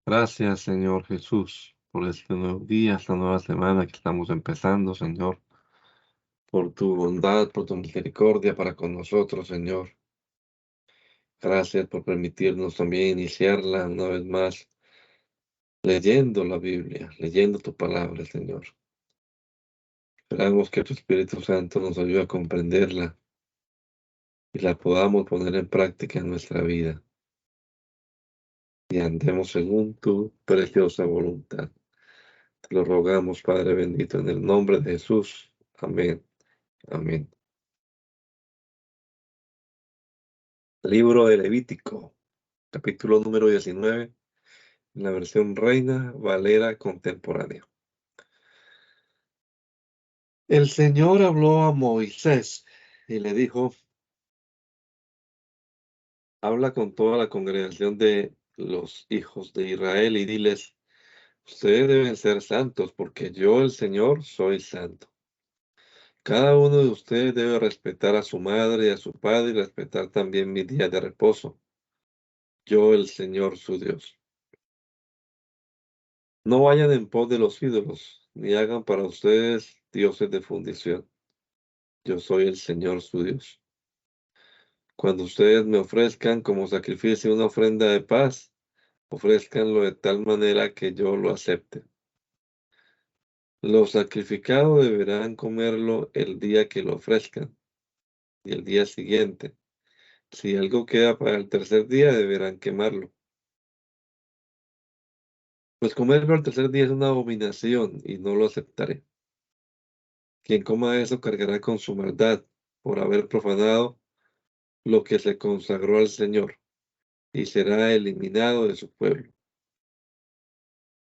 Gracias, Señor Jesús, por este nuevo día, esta nueva semana que estamos empezando, Señor, por tu bondad, por tu misericordia para con nosotros, Señor. Gracias por permitirnos también iniciarla una vez más leyendo la Biblia, leyendo tu palabra, Señor. Esperamos que tu Espíritu Santo nos ayude a comprenderla y la podamos poner en práctica en nuestra vida y andemos según tu preciosa voluntad. Te lo rogamos, Padre bendito, en el nombre de Jesús. Amén. Amén. Libro de Levítico, capítulo número 19, en la versión Reina Valera contemporánea. El Señor habló a Moisés y le dijo: habla con toda la congregación de los hijos de Israel y diles: ustedes deben ser santos, porque yo, el Señor, soy santo. Cada uno de ustedes debe respetar a su madre y a su padre y respetar también mi día de reposo. Yo, el Señor, su Dios. No vayan en pos de los ídolos, ni hagan para ustedes dioses de fundición. Yo soy el Señor su Dios. Cuando ustedes me ofrezcan como sacrificio una ofrenda de paz, ofrézcanlo de tal manera que yo lo acepte. Los sacrificados deberán comerlo el día que lo ofrezcan y el día siguiente. Si algo queda para el tercer día, deberán quemarlo. Pues comerlo al tercer día es una abominación y no lo aceptaré. Quien coma eso cargará con su maldad por haber profanado lo que se consagró al Señor, y será eliminado de su pueblo.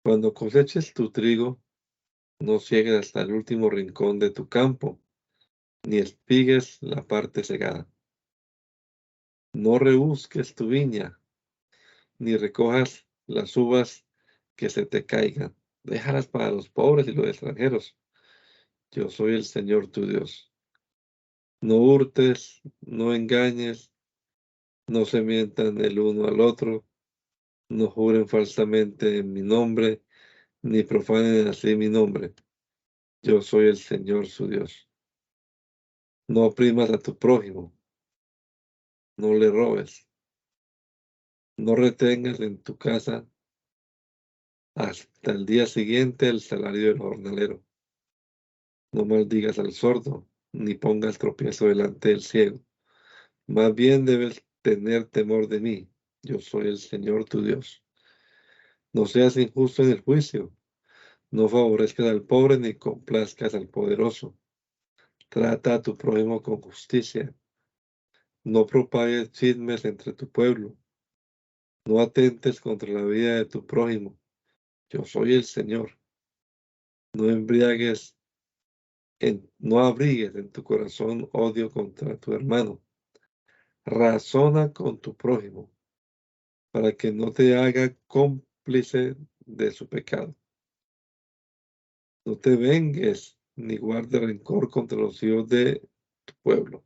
Cuando coseches tu trigo, no ciegues hasta el último rincón de tu campo, ni espigues la parte segada. No rebusques tu viña, ni recojas las uvas que se te caigan. Déjalas para los pobres y los extranjeros. Yo soy el Señor tu Dios. No hurtes, no engañes, no se mientan el uno al otro, no juren falsamente en mi nombre, ni profanen así mi nombre. Yo soy el Señor su Dios. No oprimas a tu prójimo, no le robes, no retengas en tu casa hasta el día siguiente el salario del jornalero. No maldigas al sordo, ni pongas tropiezo delante del ciego. Más bien debes tener temor de mí. Yo soy el Señor tu Dios. No seas injusto en el juicio, no favorezcas al pobre ni complazcas al poderoso. Trata a tu prójimo con justicia. No propagues chismes entre tu pueblo. No atentes contra la vida de tu prójimo. Yo soy el Señor. No embriagues, no abrigues en tu corazón odio contra tu hermano. Razona con tu prójimo para que no te haga cómplice de su pecado. No te vengues ni guardes rencor contra los hijos de tu pueblo.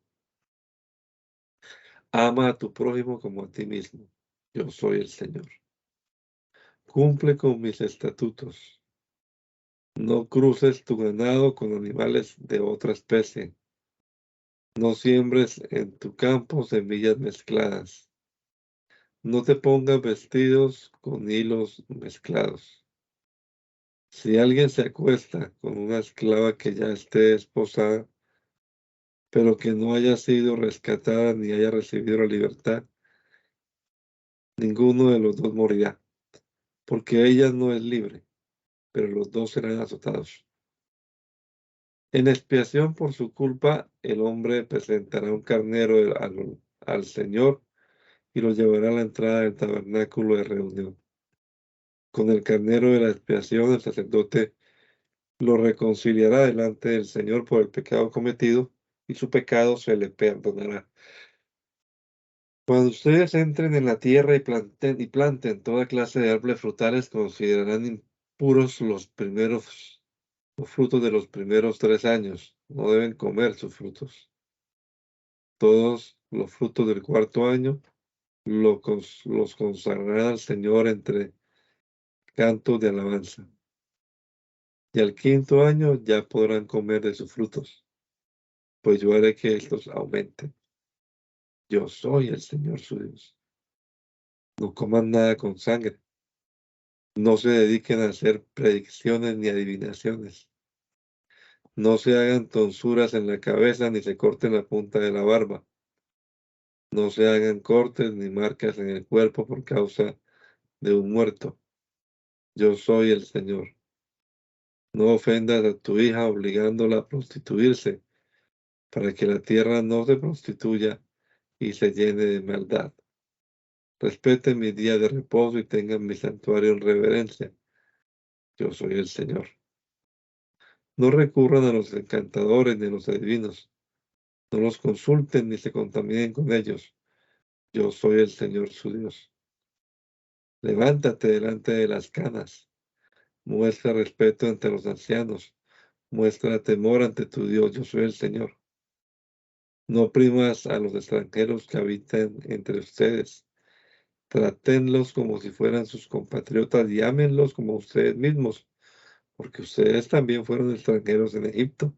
Ama a tu prójimo como a ti mismo. Yo soy el Señor. Cumple con mis estatutos. No cruces tu ganado con animales de otra especie. No siembres en tu campo semillas mezcladas. No te pongas vestidos con hilos mezclados. Si alguien se acuesta con una esclava que ya esté desposada, pero que no haya sido rescatada ni haya recibido la libertad, ninguno de los dos morirá, porque ella no es libre, pero los dos serán azotados. En expiación por su culpa, el hombre presentará un carnero al Señor y lo llevará a la entrada del tabernáculo de reunión. Con el carnero de la expiación, el sacerdote lo reconciliará delante del Señor por el pecado cometido, y su pecado se le perdonará. Cuando ustedes entren en la tierra y planten toda clase de árboles frutales, considerarán impuros los frutos de los primeros 3 años. No deben comer sus frutos. Todos los frutos del cuarto año los consagrarán al Señor entre cantos de alabanza. Y al 5.º año ya podrán comer de sus frutos, pues yo haré que estos aumenten. Yo soy el Señor su Dios. No coman nada con sangre. No se dediquen a hacer predicciones ni adivinaciones. No se hagan tonsuras en la cabeza ni se corten la punta de la barba. No se hagan cortes ni marcas en el cuerpo por causa de un muerto. Yo soy el Señor. No ofendas a tu hija obligándola a prostituirse, para que la tierra no se prostituya y se llene de maldad. Respeten mi día de reposo y tengan mi santuario en reverencia. Yo soy el Señor. No recurran a los encantadores ni a los adivinos. No los consulten ni se contaminen con ellos. Yo soy el Señor su Dios. Levántate delante de las canas. Muestra respeto ante los ancianos. Muestra temor ante tu Dios. Yo soy el Señor. No oprimas a los extranjeros que habitan entre ustedes. Trátenlos como si fueran sus compatriotas y ámenlos como ustedes mismos, porque ustedes también fueron extranjeros en Egipto.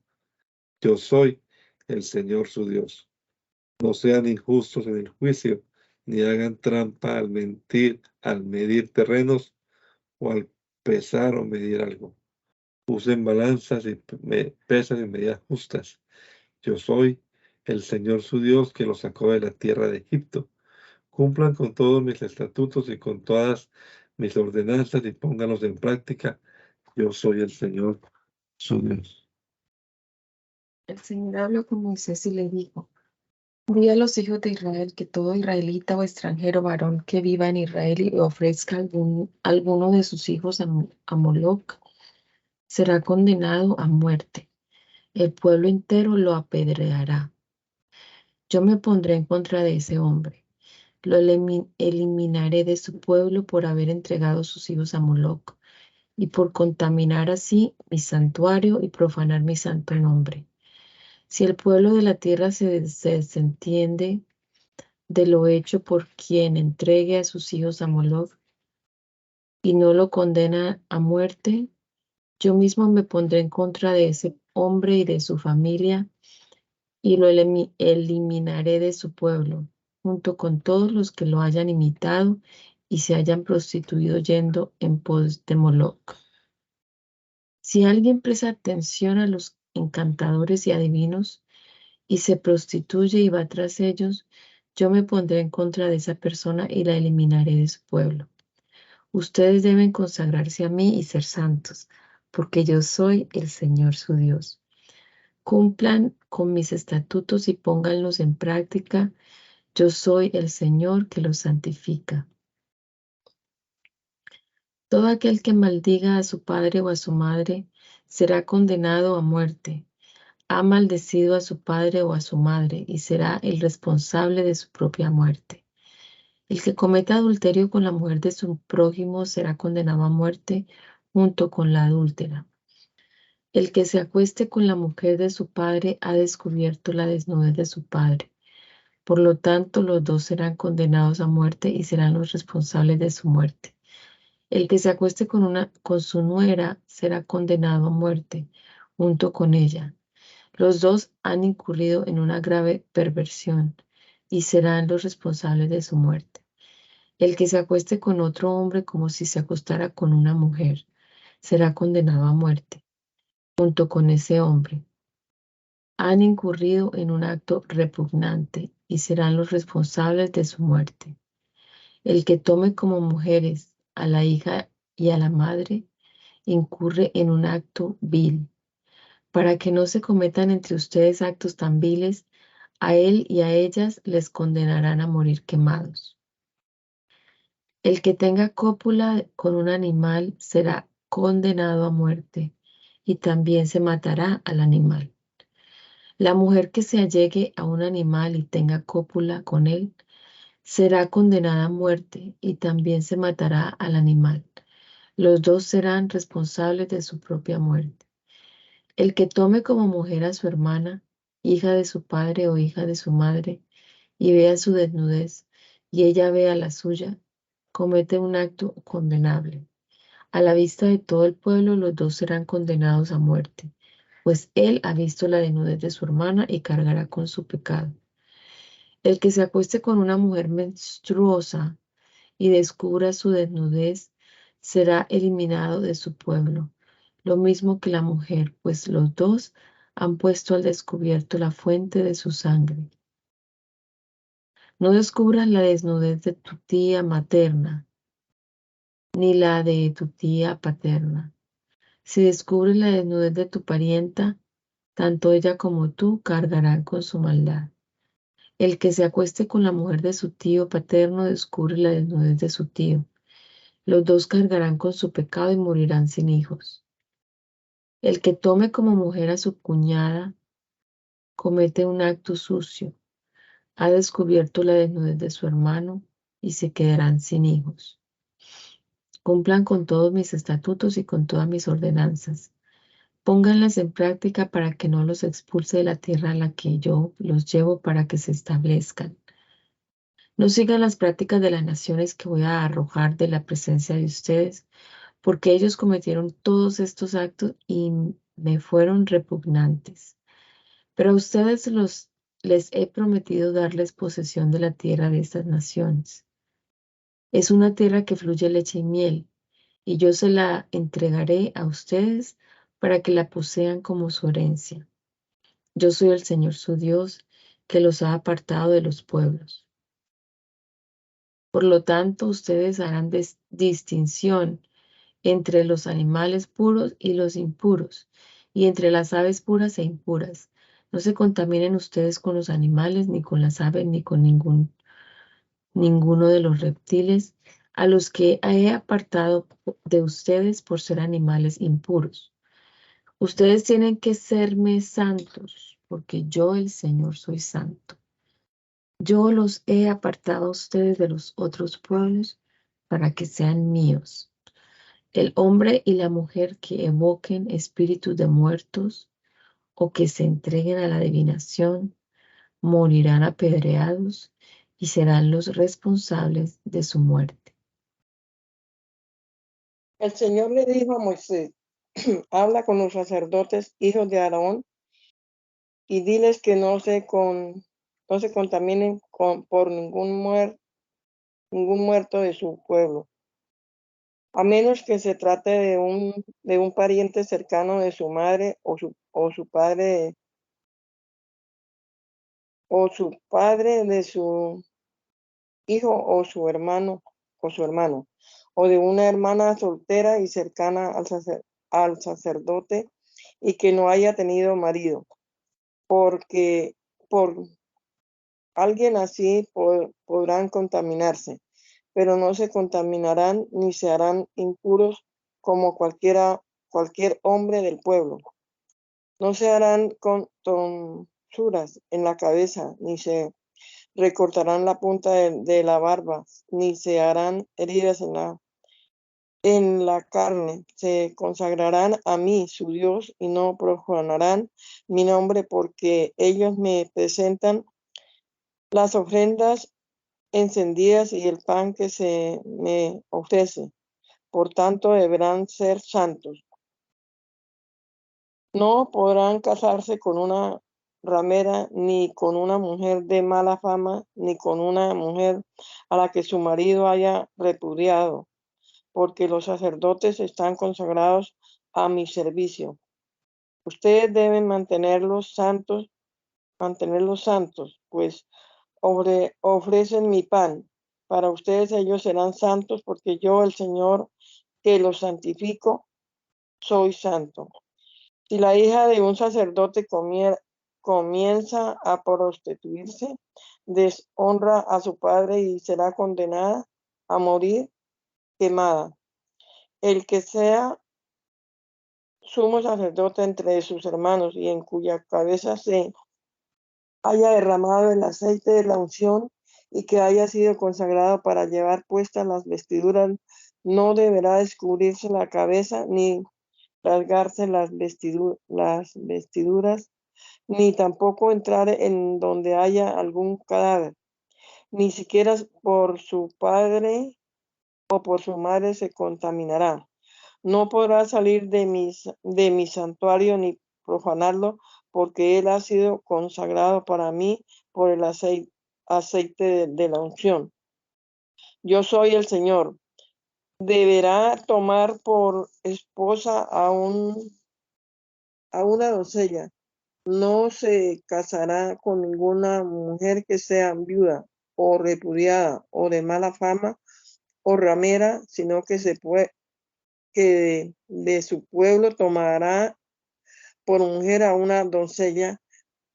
Yo soy el Señor su Dios. No sean injustos en el juicio, ni hagan trampa al mentir, al medir terrenos o al pesar o medir algo. Usen balanzas y pesas y medidas justas. Yo soy el Señor su Dios que los sacó de la tierra de Egipto. Cumplan con todos mis estatutos y con todas mis ordenanzas y pónganlos en práctica. Yo soy el Señor su Dios. El Señor habló con Moisés y le dijo: Di a los hijos de Israel que todo israelita o extranjero varón que viva en Israel y ofrezca alguno de sus hijos a Moloc será condenado a muerte. El pueblo entero lo apedreará. Yo me pondré en contra de ese hombre. Lo eliminaré de su pueblo por haber entregado sus hijos a Moloc y por contaminar así mi santuario y profanar mi santo nombre. Si el pueblo de la tierra se desentiende de lo hecho por quien entregue a sus hijos a Moloc y no lo condena a muerte, yo mismo me pondré en contra de ese hombre y de su familia y lo eliminaré de su pueblo, junto con todos los que lo hayan imitado y se hayan prostituido yendo en pos de Moloc. Si alguien presta atención a los encantadores y adivinos y se prostituye y va tras ellos, yo me pondré en contra de esa persona y la eliminaré de su pueblo. Ustedes deben consagrarse a mí y ser santos, porque yo soy el Señor su Dios. Cumplan con mis estatutos y pónganlos en práctica. Yo soy el Señor que los santifica. Todo aquel que maldiga a su padre o a su madre será condenado a muerte. Ha maldecido a su padre o a su madre y será el responsable de su propia muerte. El que cometa adulterio con la mujer de su prójimo será condenado a muerte junto con la adúltera. El que se acueste con la mujer de su padre ha descubierto la desnudez de su padre. Por lo tanto, los dos serán condenados a muerte y serán los responsables de su muerte. El que se acueste con su nuera será condenado a muerte junto con ella. Los dos han incurrido en una grave perversión y serán los responsables de su muerte. El que se acueste con otro hombre como si se acostara con una mujer será condenado a muerte junto con ese hombre. Han incurrido en un acto repugnante y serán los responsables de su muerte. El que tome como mujeres a la hija y a la madre incurre en un acto vil. Para que no se cometan entre ustedes actos tan viles, a él y a ellas les condenarán a morir quemados. El que tenga cópula con un animal será condenado a muerte y también se matará al animal. La mujer que se allegue a un animal y tenga cópula con él será condenada a muerte y también se matará al animal. Los dos serán responsables de su propia muerte. El que tome como mujer a su hermana, hija de su padre o hija de su madre, y vea su desnudez, y ella vea la suya, comete un acto condenable. A la vista de todo el pueblo, los dos serán condenados a muerte, pues él ha visto la desnudez de su hermana y cargará con su pecado. El que se acueste con una mujer menstruosa y descubra su desnudez será eliminado de su pueblo, lo mismo que la mujer, pues los dos han puesto al descubierto la fuente de su sangre. No descubras la desnudez de tu tía materna, ni la de tu tía paterna. Si descubres la desnudez de tu parienta, tanto ella como tú cargarán con su maldad. El que se acueste con la mujer de su tío paterno descubre la desnudez de su tío. Los dos cargarán con su pecado y morirán sin hijos. El que tome como mujer a su cuñada comete un acto sucio. Ha descubierto la desnudez de su hermano y se quedarán sin hijos. Cumplan con todos mis estatutos y con todas mis ordenanzas. Pónganlas en práctica para que no los expulse de la tierra a la que yo los llevo para que se establezcan. No sigan las prácticas de las naciones que voy a arrojar de la presencia de ustedes, porque ellos cometieron todos estos actos y me fueron repugnantes. Pero a ustedes les he prometido darles posesión de la tierra de estas naciones. Es una tierra que fluye leche y miel, y yo se la entregaré a ustedes para que la posean como su herencia. Yo soy el Señor su Dios, que los ha apartado de los pueblos. Por lo tanto, ustedes harán distinción entre los animales puros y los impuros, y entre las aves puras e impuras. No se contaminen ustedes con los animales, ni con las aves, ni con ninguno de los reptiles, a los que he apartado de ustedes por ser animales impuros. Ustedes tienen que serme santos, porque yo, el Señor, soy santo. Yo los he apartado a ustedes de los otros pueblos para que sean míos. El hombre y la mujer que evoquen espíritus de muertos o que se entreguen a la adivinación morirán apedreados y serán los responsables de su muerte. El Señor le dijo a Moisés, habla con los sacerdotes, hijos de Aarón, y diles que no se contaminen por ningún muerto de su pueblo, a menos que se trate de un pariente cercano de su madre o su padre de su hijo o su hermano, o de una hermana soltera y cercana al sacerdote y que no haya tenido marido, porque por alguien así podrán contaminarse, pero no se contaminarán ni se harán impuros como cualquier hombre del pueblo. No se harán con tonsuras en la cabeza, ni se recortarán la punta de la barba, ni se harán heridas en la carne. Se consagrarán a mí, su Dios, y no profanarán mi nombre, porque ellos me presentan las ofrendas encendidas y el pan que se me ofrece. Por tanto, deberán ser santos. No podrán casarse con una ramera, ni con una mujer de mala fama, ni con una mujer a la que su marido haya repudiado, porque los sacerdotes están consagrados a mi servicio. Ustedes deben mantenerlos santos, pues ofrecen mi pan. Para ustedes ellos serán santos, porque yo, el Señor, que los santifico, soy santo. Si la hija de un sacerdote comienza a prostituirse, deshonra a su padre y será condenada a morir quemada. El que sea sumo sacerdote entre sus hermanos y en cuya cabeza se haya derramado el aceite de la unción y que haya sido consagrado para llevar puestas las vestiduras, no deberá descubrirse la cabeza ni rasgarse las vestiduras, ni tampoco entrar en donde haya algún cadáver, ni siquiera por su padre o por su madre se contaminará, No podrá salir de mi santuario ni profanarlo, porque él ha sido consagrado para mí por el aceite de la unción. Yo soy el Señor. Deberá tomar por esposa a una doncella. No se casará con ninguna mujer que sea viuda o repudiada o de mala fama o ramera, sino que que de su pueblo tomará por mujer a una doncella,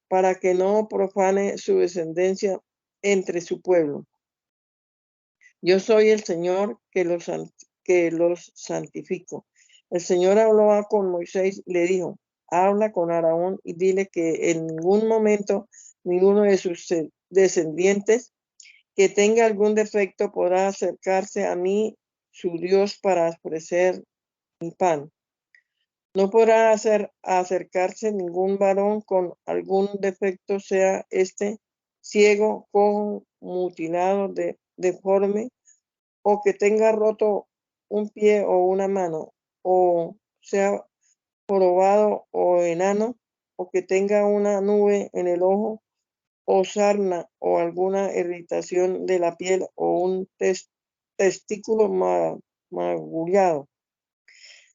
para que no profane su descendencia entre su pueblo. Yo soy el Señor que los santifico. El Señor habló con Moisés y le dijo: habla con Aarón y dile que en ningún momento ninguno de sus descendientes que tenga algún defecto podrá acercarse a mí, su Dios, para ofrecer mi pan. No podrá acercarse ningún varón con algún defecto, sea este ciego, cojo, mutilado, deforme, o que tenga roto un pie o una mano, o sea jorobado o enano, o que tenga una nube en el ojo, o sarna, o alguna irritación de la piel, o un testículo magullado.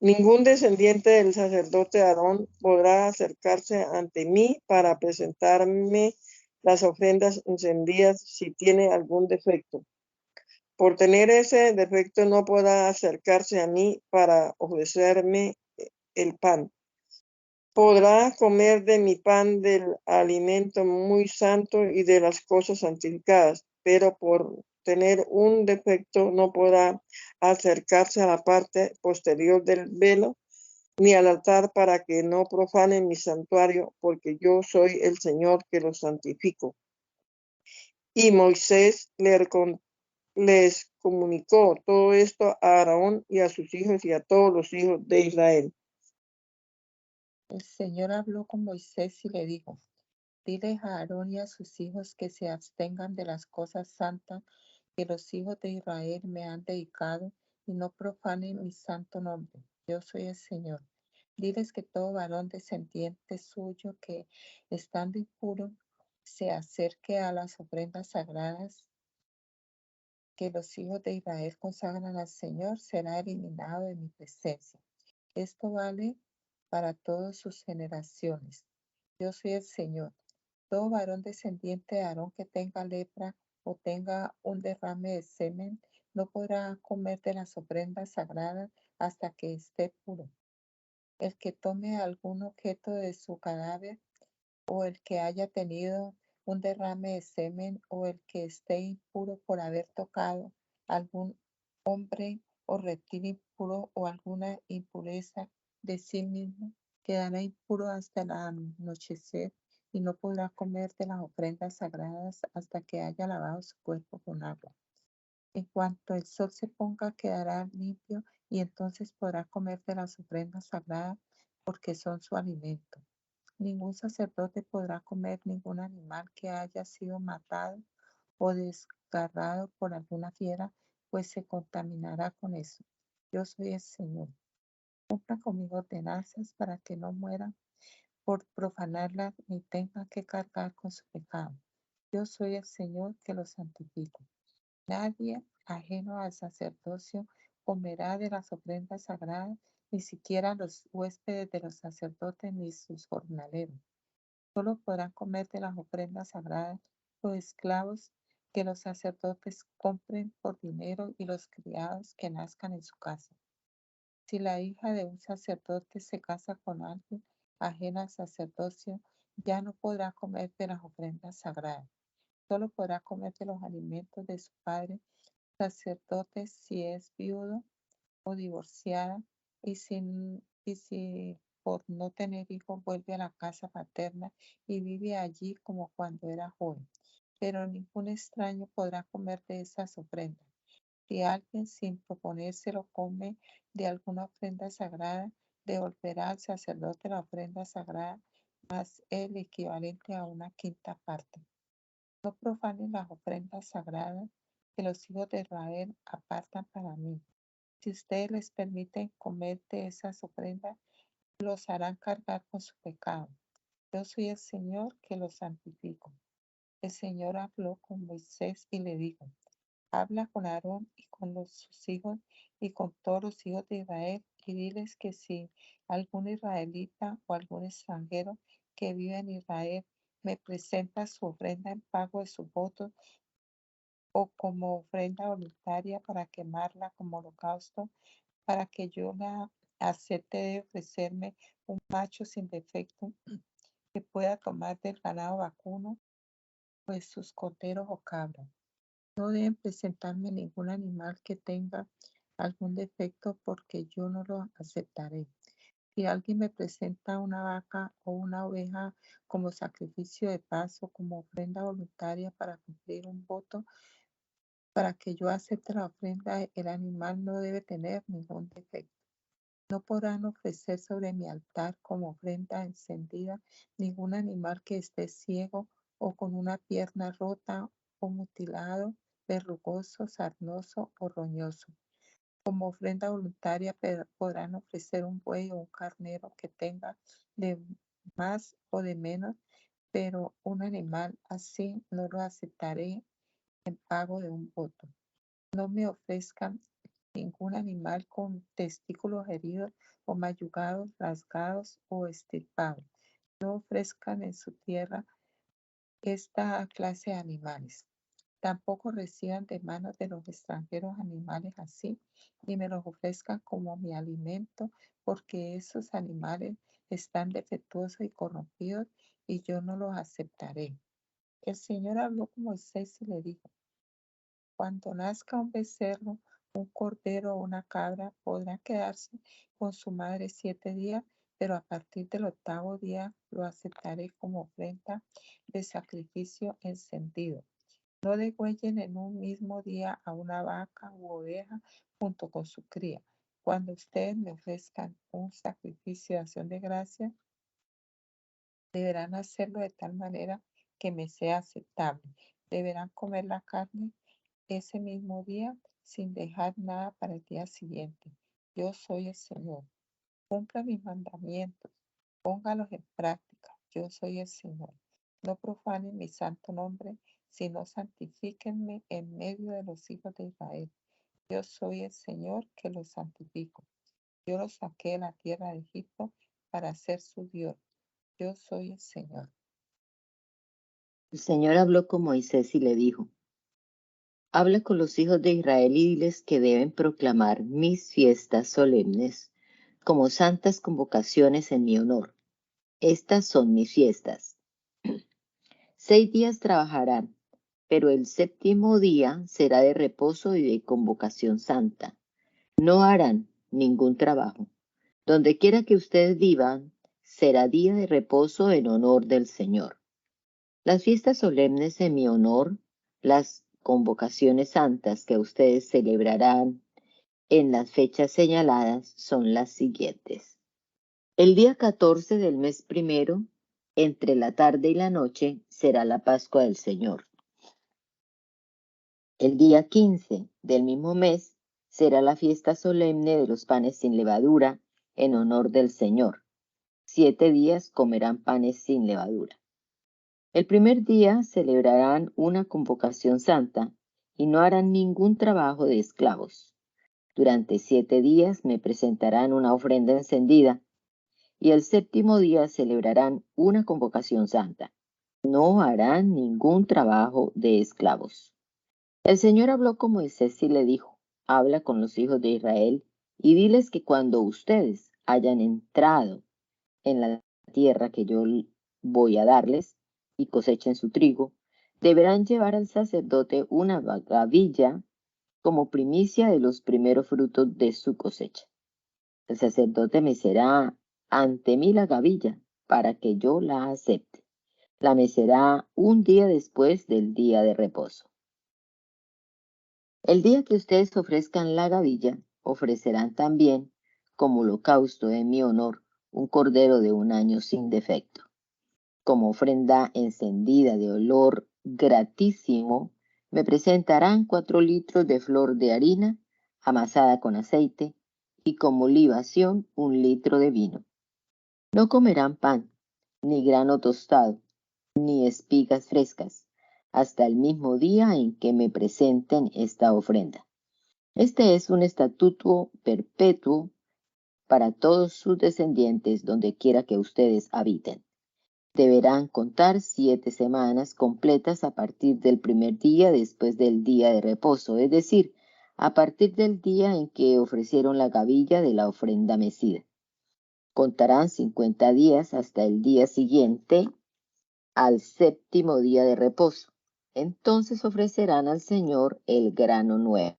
Ningún descendiente del sacerdote Aarón podrá acercarse ante mí para presentarme las ofrendas encendidas si tiene algún defecto. Por tener ese defecto no podrá acercarse a mí para ofrecerme el pan. Podrá comer de mi pan, del alimento muy santo y de las cosas santificadas, pero por tener un defecto no podrá acercarse a la parte posterior del velo ni al altar, para que no profane mi santuario, porque yo soy el Señor que los santifico. Y Moisés les comunicó todo esto a Aarón y a sus hijos y a todos los hijos de Israel. El Señor habló con Moisés y le dijo: diles a Aarón y a sus hijos que se abstengan de las cosas santas que los hijos de Israel me han dedicado, y no profanen mi santo nombre. Yo soy el Señor. Diles que todo varón descendiente suyo que, estando impuro, se acerque a las ofrendas sagradas que los hijos de Israel consagran al Señor, será eliminado de mi presencia. Esto vale para todas sus generaciones. Yo soy el Señor. Todo varón descendiente de Aarón que tenga lepra o tenga un derrame de semen no podrá comer de las ofrendas sagradas hasta que esté puro. El que tome algún objeto de su cadáver, o el que haya tenido un derrame de semen, o el que esté impuro por haber tocado algún hombre o reptil impuro o alguna impureza de sí mismo, quedará impuro hasta el anochecer y no podrá comer de las ofrendas sagradas hasta que haya lavado su cuerpo con agua. En cuanto el sol se ponga, quedará limpio y entonces podrá comer de las ofrendas sagradas, porque son su alimento. Ningún sacerdote podrá comer ningún animal que haya sido matado o desgarrado por alguna fiera, pues se contaminará con eso. Yo soy el Señor. Cumplan conmigo ordenanzas para que no mueran por profanarlas ni tengan que cargar con su pecado. Yo soy el Señor que los santifico. Nadie ajeno al sacerdocio comerá de las ofrendas sagradas, ni siquiera los huéspedes de los sacerdotes ni sus jornaleros. Solo podrán comer de las ofrendas sagradas los esclavos que los sacerdotes compren por dinero y los criados que nazcan en su casa. Si la hija de un sacerdote se casa con alguien ajeno al sacerdocio, ya no podrá comer de las ofrendas sagradas. Solo podrá comer de los alimentos de su padre sacerdote si es viudo o divorciada, y si por no tener hijos vuelve a la casa paterna y vive allí como cuando era joven. Pero ningún extraño podrá comer de esas ofrendas. Si alguien sin proponérselo come de alguna ofrenda sagrada, devolverá al sacerdote la ofrenda sagrada más el equivalente a una quinta parte. No profanen las ofrendas sagradas que los hijos de Israel apartan para mí. Si ustedes les permiten comer de esas ofrendas, los harán cargar con su pecado. Yo soy el Señor que los santifico. El Señor habló con Moisés y le dijo: habla con Aarón y con sus hijos y con todos los hijos de Israel y diles que si algún israelita o algún extranjero que vive en Israel me presenta su ofrenda en pago de sus votos o como ofrenda voluntaria para quemarla como holocausto, para que yo la acepte, debe ofrecerme un macho sin defecto que pueda tomar del ganado vacuno, pues sus corderos o cabras. No deben presentarme ningún animal que tenga algún defecto porque yo no lo aceptaré. Si alguien me presenta una vaca o una oveja como sacrificio de paz o como ofrenda voluntaria para cumplir un voto, para que yo acepte la ofrenda, el animal no debe tener ningún defecto. No podrán ofrecer sobre mi altar como ofrenda encendida ningún animal que esté ciego o con una pierna rota o mutilado, verrugoso, sarnoso o roñoso. Como ofrenda voluntaria podrán ofrecer un buey o un carnero que tenga de más o de menos, pero un animal así no lo aceptaré en pago de un voto. No me ofrezcan ningún animal con testículos heridos o mayugados, rasgados o estirpados. No ofrezcan en su tierra esta clase de animales. Tampoco reciban de manos de los extranjeros animales así, ni me los ofrezcan como mi alimento, porque esos animales están defectuosos y corrompidos, y yo no los aceptaré. El Señor habló con Moisés y le dijo: cuando nazca un becerro, un cordero o una cabra, podrá quedarse con su madre 7 días, pero a partir del 8º día lo aceptaré como ofrenda de sacrificio encendido. No degüellen en un mismo día a una vaca u oveja junto con su cría. Cuando ustedes me ofrezcan un sacrificio de acción de gracias, deberán hacerlo de tal manera que me sea aceptable. Deberán comer la carne ese mismo día sin dejar nada para el día siguiente. Yo soy el Señor. Cumpla mis mandamientos. Póngalos en práctica. Yo soy el Señor. No profanen mi santo nombre, sino santifíquenme en medio de los hijos de Israel. Yo soy el Señor que los santifico. Yo los saqué de la tierra de Egipto para ser su Dios. Yo soy el Señor. El Señor habló con Moisés y le dijo: habla con los hijos de Israel y diles que deben proclamar mis fiestas solemnes como santas convocaciones en mi honor. Estas son mis fiestas. 6 días trabajarán, pero el 7º día será de reposo y de convocación santa. No harán ningún trabajo. Donde quiera que ustedes vivan, será día de reposo en honor del Señor. Las fiestas solemnes en mi honor, las convocaciones santas que ustedes celebrarán en las fechas señaladas son las siguientes. El día 14 del mes primero, entre la tarde y la noche, será la Pascua del Señor. El día 15 del mismo mes será la fiesta solemne de los panes sin levadura en honor del Señor. 7 días comerán panes sin levadura. El primer día celebrarán una convocación santa y no harán ningún trabajo de esclavos. Durante 7 días me presentarán una ofrenda encendida y el 7º día celebrarán una convocación santa. No harán ningún trabajo de esclavos. El Señor habló con Moisés y le dijo: habla con los hijos de Israel y diles que cuando ustedes hayan entrado en la tierra que yo voy a darles y cosechen su trigo, deberán llevar al sacerdote una gavilla como primicia de los primeros frutos de su cosecha. El sacerdote mecerá ante mí la gavilla para que yo la acepte. La mecerá un día después del día de reposo. El día que ustedes ofrezcan la gavilla, ofrecerán también, como holocausto en mi honor, un cordero de 1 año sin defecto. Como ofrenda encendida de olor gratísimo, me presentarán 4 litros de flor de harina amasada con aceite, y como libación 1 litro de vino. No comerán pan, ni grano tostado, ni espigas frescas, hasta el mismo día en que me presenten esta ofrenda. Este es un estatuto perpetuo para todos sus descendientes donde quiera que ustedes habiten. Deberán contar 7 semanas completas a partir del primer día después del día de reposo, es decir, a partir del día en que ofrecieron la gavilla de la ofrenda mecida. Contarán 50 días hasta el día siguiente al 7º día de reposo. Entonces ofrecerán al Señor el grano nuevo.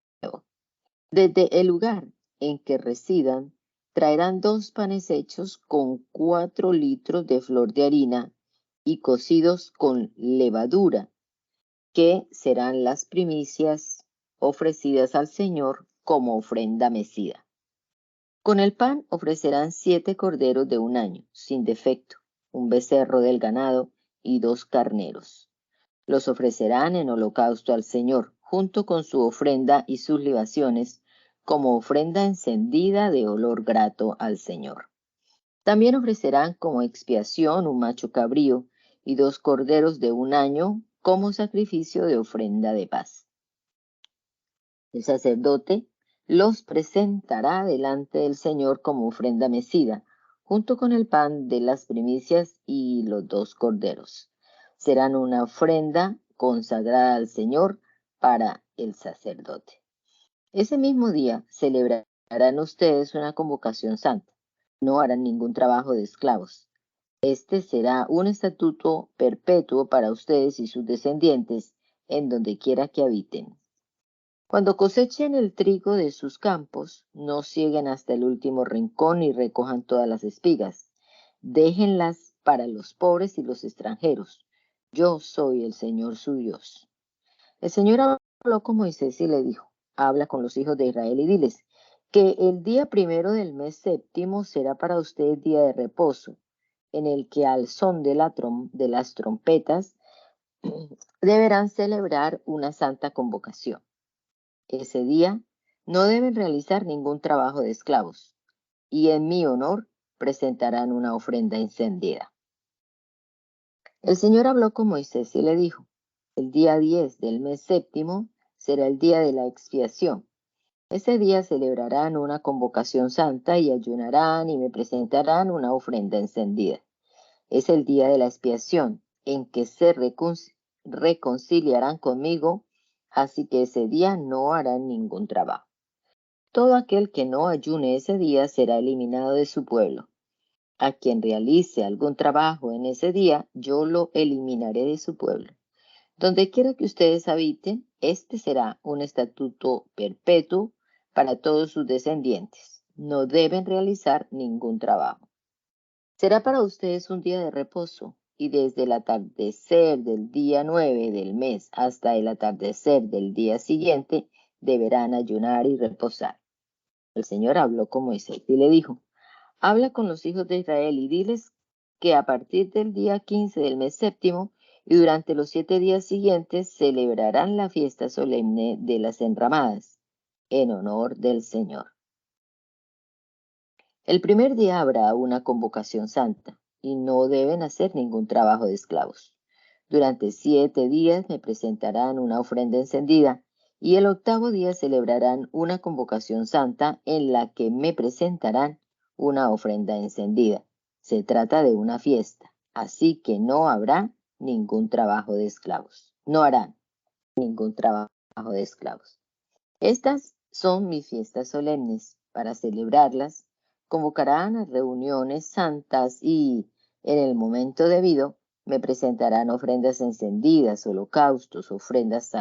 Desde el lugar en que residan, traerán 2 panes hechos con 4 litros de flor de harina y cocidos con levadura, que serán las primicias ofrecidas al Señor como ofrenda mecida. Con el pan ofrecerán 7 corderos de 1 año, sin defecto, 1 becerro del ganado y 2 carneros. Los ofrecerán en holocausto al Señor, junto con su ofrenda y sus libaciones, como ofrenda encendida de olor grato al Señor. También ofrecerán como expiación 1 macho cabrío y 2 corderos de 1 año como sacrificio de ofrenda de paz. El sacerdote los presentará delante del Señor como ofrenda mecida, junto con el pan de las primicias y los 2 corderos. Serán una ofrenda consagrada al Señor para el sacerdote. Ese mismo día celebrarán ustedes una convocación santa. No harán ningún trabajo de esclavos. Este será un estatuto perpetuo para ustedes y sus descendientes en donde quiera que habiten. Cuando cosechen el trigo de sus campos, no sieguen hasta el último rincón y recojan todas las espigas. Déjenlas para los pobres y los extranjeros. Yo soy el Señor su Dios. El Señor habló con Moisés y le dijo: habla con los hijos de Israel y diles que el día 1 del mes 7 será para ustedes día de reposo, en el que al son de las trompetas deberán celebrar una santa convocación. Ese día no deben realizar ningún trabajo de esclavos, y en mi honor presentarán una ofrenda encendida. El Señor habló con Moisés y le dijo: el día 10 del mes 7 será el día de la expiación. Ese día celebrarán una convocación santa y ayunarán y me presentarán una ofrenda encendida. Es el día de la expiación en que se reconciliarán conmigo, así que ese día no harán ningún trabajo. Todo aquel que no ayune ese día será eliminado de su pueblo. A quien realice algún trabajo en ese día, yo lo eliminaré de su pueblo. Donde quiera que ustedes habiten, este será un estatuto perpetuo para todos sus descendientes. No deben realizar ningún trabajo. Será para ustedes un día de reposo, y desde el atardecer del día 9 del mes hasta el atardecer del día siguiente, deberán ayunar y reposar. El Señor habló con Moisés y le dijo: habla con los hijos de Israel y diles que a partir del día 15 del mes 7 y durante los 7 días siguientes celebrarán la fiesta solemne de las enramadas, en honor del Señor. El primer día habrá una convocación santa, y no deben hacer ningún trabajo de esclavos. Durante 7 días me presentarán una ofrenda encendida, y el 8º día celebrarán una convocación santa en la que me presentarán una ofrenda encendida. Se trata de una fiesta, así que no habrá ningún trabajo de esclavos. No harán ningún trabajo de esclavos. Estas son mis fiestas solemnes. Para celebrarlas, convocarán a reuniones santas y, en el momento debido, me presentarán ofrendas encendidas, holocaustos, ofrendas,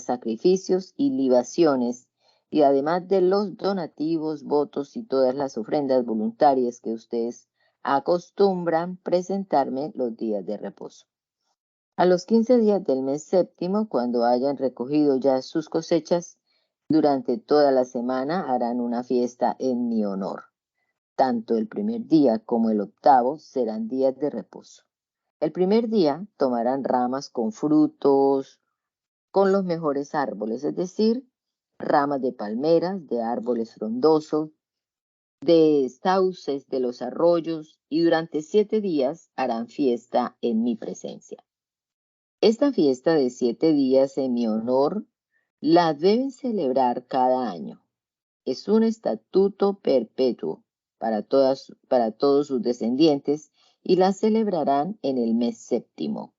sacrificios y libaciones, y además de los donativos, votos y todas las ofrendas voluntarias que ustedes acostumbran presentarme los días de reposo. A los 15 días del mes 7, cuando hayan recogido ya sus cosechas, durante toda la semana harán una fiesta en mi honor. Tanto el primer día como el 8º serán días de reposo. El primer día tomarán ramas con frutos, con los mejores árboles, es decir, ramas de palmeras, de árboles frondosos, de sauces de los arroyos, y durante 7 días harán fiesta en mi presencia. Esta fiesta de 7 días en mi honor la deben celebrar cada año. Es un estatuto perpetuo para todos sus descendientes, y la celebrarán en el mes séptimo.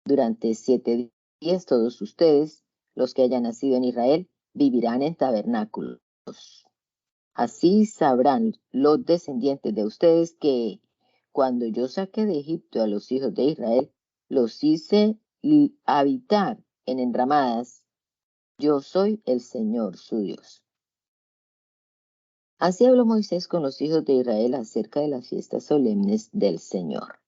Durante 7 días todos ustedes, los que hayan nacido en Israel, vivirán en tabernáculos. Así sabrán los descendientes de ustedes que cuando yo saqué de Egipto a los hijos de Israel, los hice habitar en enramadas. Yo soy el Señor su Dios. Así habló Moisés con los hijos de Israel acerca de las fiestas solemnes del Señor.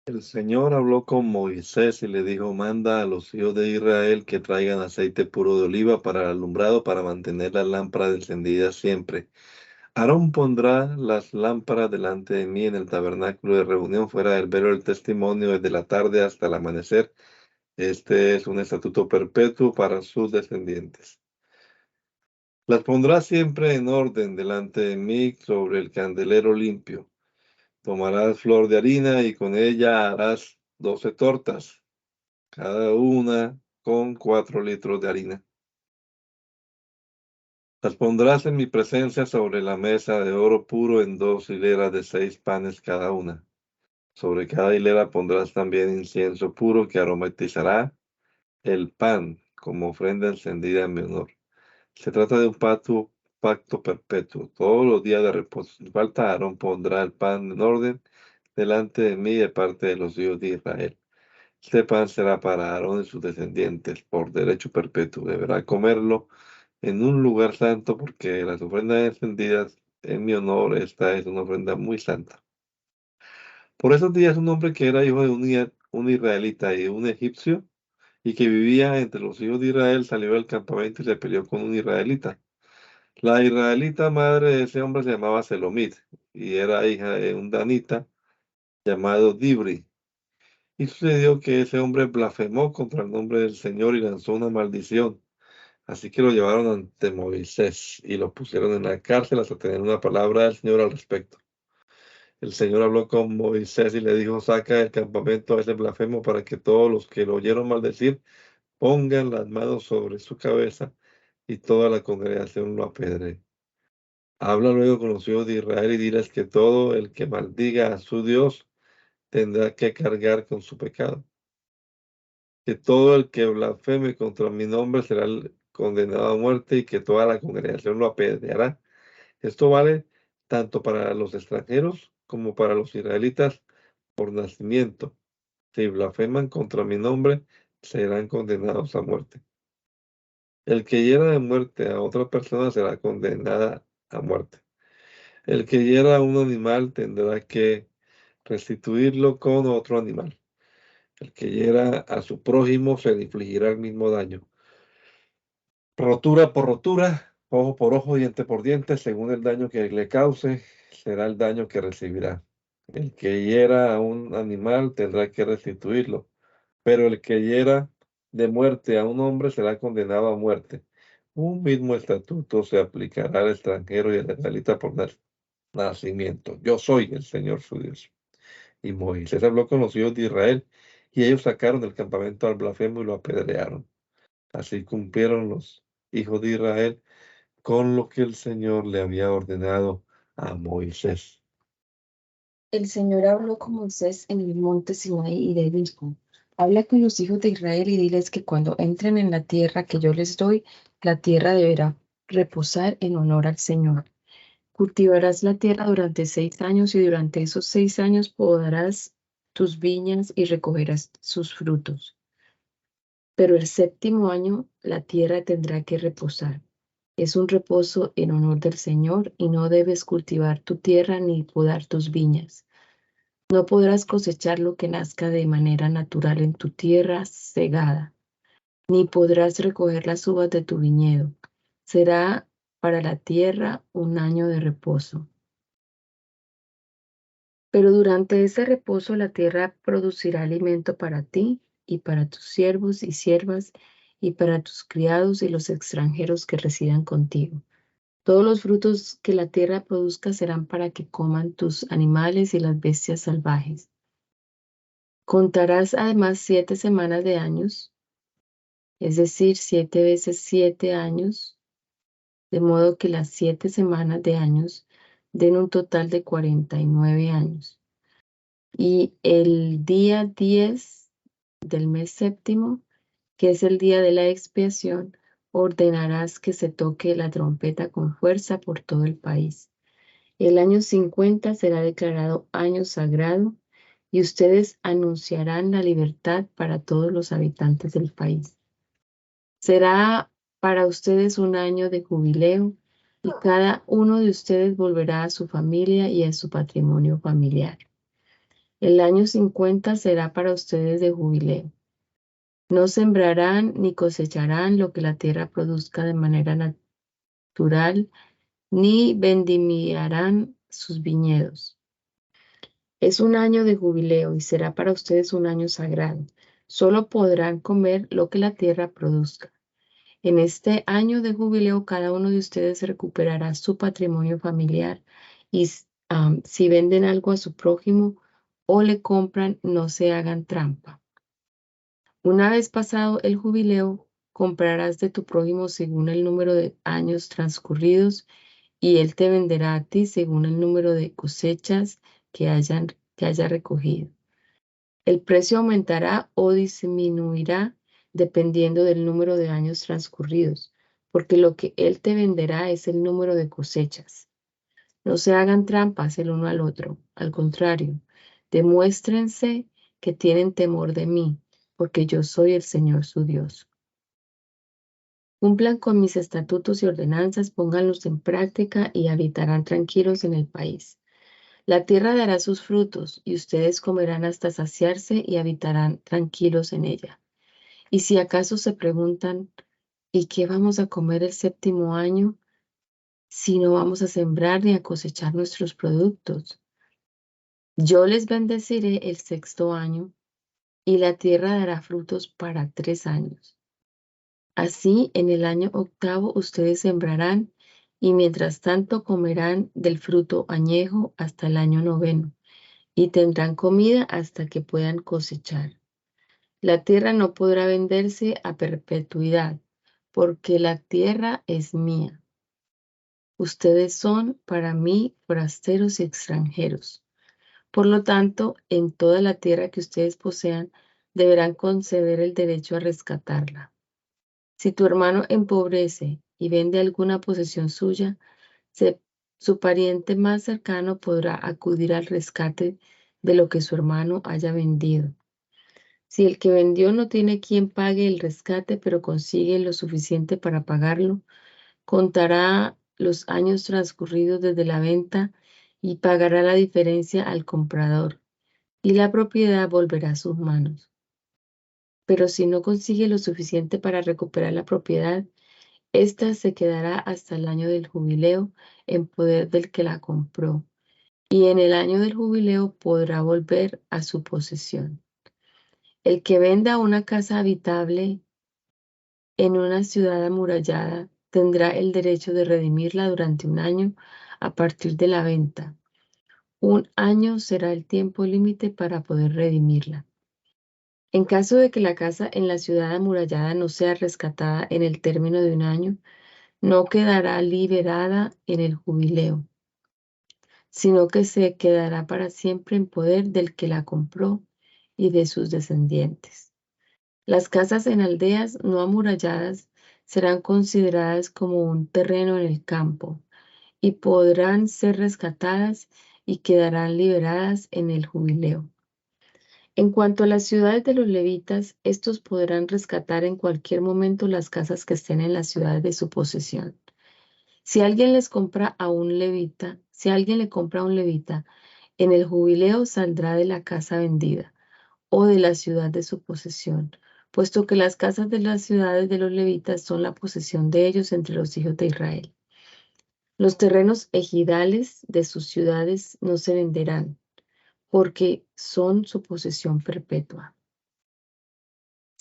El Señor habló con Moisés y le dijo: manda a los hijos de Israel que traigan aceite puro de oliva para el alumbrado, para mantener las lámparas encendidas siempre. Aarón pondrá las lámparas delante de mí en el tabernáculo de reunión, fuera del velo del testimonio, desde la tarde hasta el amanecer. Este es un estatuto perpetuo para sus descendientes. Las pondrá siempre en orden delante de mí sobre el candelero limpio. Tomarás flor de harina y con ella harás 12 tortas, cada una con 4 litros de harina. Las pondrás en mi presencia sobre la mesa de oro puro en 2 hileras de 6 panes cada una. Sobre cada hilera pondrás también incienso puro que aromatizará el pan como ofrenda encendida en mi honor. Se trata de un pacto perpetuo, todos los días de reposo. Sin falta, Aarón pondrá el pan en orden delante de mí de parte de los hijos de Israel. Este pan será para Aarón y sus descendientes por derecho perpetuo. Deberá comerlo en un lugar santo, porque las ofrendas encendidas en mi honor, esta es una ofrenda muy santa. Por esos días, un hombre que era hijo de un israelita y un egipcio, y que vivía entre los hijos de Israel, salió del campamento y se peleó con un israelita. La israelita madre de ese hombre se llamaba Selomit, y era hija de un danita llamado Dibri. Y sucedió que ese hombre blasfemó contra el nombre del Señor y lanzó una maldición. Así que lo llevaron ante Moisés y lo pusieron en la cárcel hasta tener una palabra del Señor al respecto. El Señor habló con Moisés y le dijo: saca del campamento a ese blasfemo, para que todos los que lo oyeron maldecir pongan las manos sobre su cabeza, y toda la congregación lo apedree. Habla luego con los hijos de Israel y diles que todo el que maldiga a su Dios tendrá que cargar con su pecado. Que todo el que blasfeme contra mi nombre será condenado a muerte, y que toda la congregación lo apedreará. Esto vale tanto para los extranjeros como para los israelitas por nacimiento. Si blasfeman contra mi nombre, serán condenados a muerte. El que hiera de muerte a otra persona será condenada a muerte. El que hiera a un animal tendrá que restituirlo con otro animal. El que hiera a su prójimo se le infligirá el mismo daño. Rotura por rotura, ojo por ojo, diente por diente, según el daño que le cause, será el daño que recibirá. El que hiera a un animal tendrá que restituirlo, pero el que hiera de muerte a un hombre será condenado a muerte. Un mismo estatuto se aplicará al extranjero y al israelita por nacimiento. Yo soy el Señor su Dios. Y Moisés habló con los hijos de Israel, y ellos sacaron del campamento al blasfemo y lo apedrearon. Así cumplieron los hijos de Israel con lo que el Señor le había ordenado a Moisés. El Señor habló con Moisés en el monte Sinaí y le dijo: habla con los hijos de Israel y diles que cuando entren en la tierra que yo les doy, la tierra deberá reposar en honor al Señor. Cultivarás la tierra durante 6 años, y durante esos 6 años podarás tus viñas y recogerás sus frutos. Pero el séptimo año la tierra tendrá que reposar. Es un reposo en honor del Señor, y no debes cultivar tu tierra ni podar tus viñas. No podrás cosechar lo que nazca de manera natural en tu tierra segada, ni podrás recoger las uvas de tu viñedo. Será para la tierra un año de reposo. Pero durante ese reposo la tierra producirá alimento para ti y para tus siervos y siervas, y para tus criados y los extranjeros que residan contigo. Todos los frutos que la tierra produzca serán para que coman tus animales y las bestias salvajes. Contarás además 7 semanas de años, es decir, 7 veces 7 años, de modo que las 7 semanas de años den un total de 49 años. Y el día 10 del mes séptimo, que es el día de la expiación, ordenarás que se toque la trompeta con fuerza por todo el país. El año 50 será declarado año sagrado y ustedes anunciarán la libertad para todos los habitantes del país. Será para ustedes un año de jubileo y cada uno de ustedes volverá a su familia y a su patrimonio familiar. El año 50 será para ustedes de jubileo. No sembrarán ni cosecharán lo que la tierra produzca de manera natural, ni vendimiarán sus viñedos. Es un año de jubileo y será para ustedes un año sagrado. Solo podrán comer lo que la tierra produzca. En este año de jubileo, cada uno de ustedes recuperará su patrimonio familiar y si venden algo a su prójimo o le compran, no se hagan trampa. Una vez pasado el jubileo, comprarás de tu prójimo según el número de años transcurridos y él te venderá a ti según el número de cosechas que haya recogido. El precio aumentará o disminuirá dependiendo del número de años transcurridos, porque lo que él te venderá es el número de cosechas. No se hagan trampas el uno al otro, al contrario, demuéstrense que tienen temor de mí, porque yo soy el Señor su Dios. Cumplan con mis estatutos y ordenanzas, pónganlos en práctica y habitarán tranquilos en el país. La tierra dará sus frutos y ustedes comerán hasta saciarse y habitarán tranquilos en ella. Y si acaso se preguntan, ¿y qué vamos a comer el séptimo año si no vamos a sembrar ni a cosechar nuestros productos? Yo les bendeciré el 6º año y la tierra dará frutos para 3 años. Así, en el año 8º ustedes sembrarán y mientras tanto comerán del fruto añejo hasta el año 9º y tendrán comida hasta que puedan cosechar. La tierra no podrá venderse a perpetuidad, porque la tierra es mía. Ustedes son para mí forasteros y extranjeros. Por lo tanto, en toda la tierra que ustedes posean, deberán conceder el derecho a rescatarla. Si tu hermano empobrece y vende alguna posesión suya, su pariente más cercano podrá acudir al rescate de lo que su hermano haya vendido. Si el que vendió no tiene quien pague el rescate, pero consigue lo suficiente para pagarlo, contará los años transcurridos desde la venta y pagará la diferencia al comprador, y la propiedad volverá a sus manos. Pero si no consigue lo suficiente para recuperar la propiedad, ésta se quedará hasta el año del jubileo en poder del que la compró, y en el año del jubileo podrá volver a su posesión. El que venda una casa habitable en una ciudad amurallada tendrá el derecho de redimirla durante un año a partir de la venta. Un año será el tiempo límite para poder redimirla. En caso de que la casa en la ciudad amurallada no sea rescatada en el término de un año, no quedará liberada en el jubileo, sino que se quedará para siempre en poder del que la compró y de sus descendientes. Las casas en aldeas no amuralladas serán consideradas como un terreno en el campo y podrán ser rescatadas y quedarán liberadas en el jubileo. En cuanto a las ciudades de los levitas, estos podrán rescatar en cualquier momento las casas que estén en las ciudades de su posesión. Si alguien le compra a un levita, en el jubileo saldrá de la casa vendida o de la ciudad de su posesión, puesto que las casas de las ciudades de los levitas son la posesión de ellos entre los hijos de Israel. Los terrenos ejidales de sus ciudades no se venderán, porque son su posesión perpetua.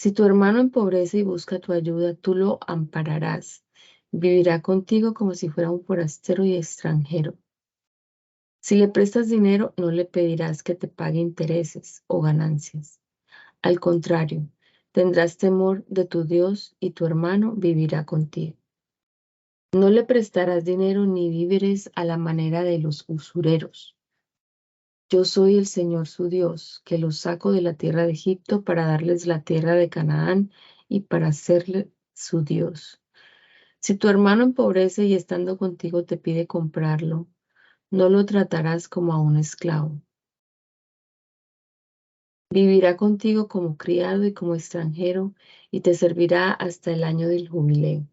Si tu hermano empobrece y busca tu ayuda, tú lo ampararás. Vivirá contigo como si fuera un forastero y extranjero. Si le prestas dinero, no le pedirás que te pague intereses o ganancias. Al contrario, tendrás temor de tu Dios y tu hermano vivirá contigo. No le prestarás dinero ni víveres a la manera de los usureros. Yo soy el Señor su Dios, que los saco de la tierra de Egipto para darles la tierra de Canaán y para serle su Dios. Si tu hermano empobrece y estando contigo te pide comprarlo, no lo tratarás como a un esclavo. Vivirá contigo como criado y como extranjero y te servirá hasta el año del jubileo.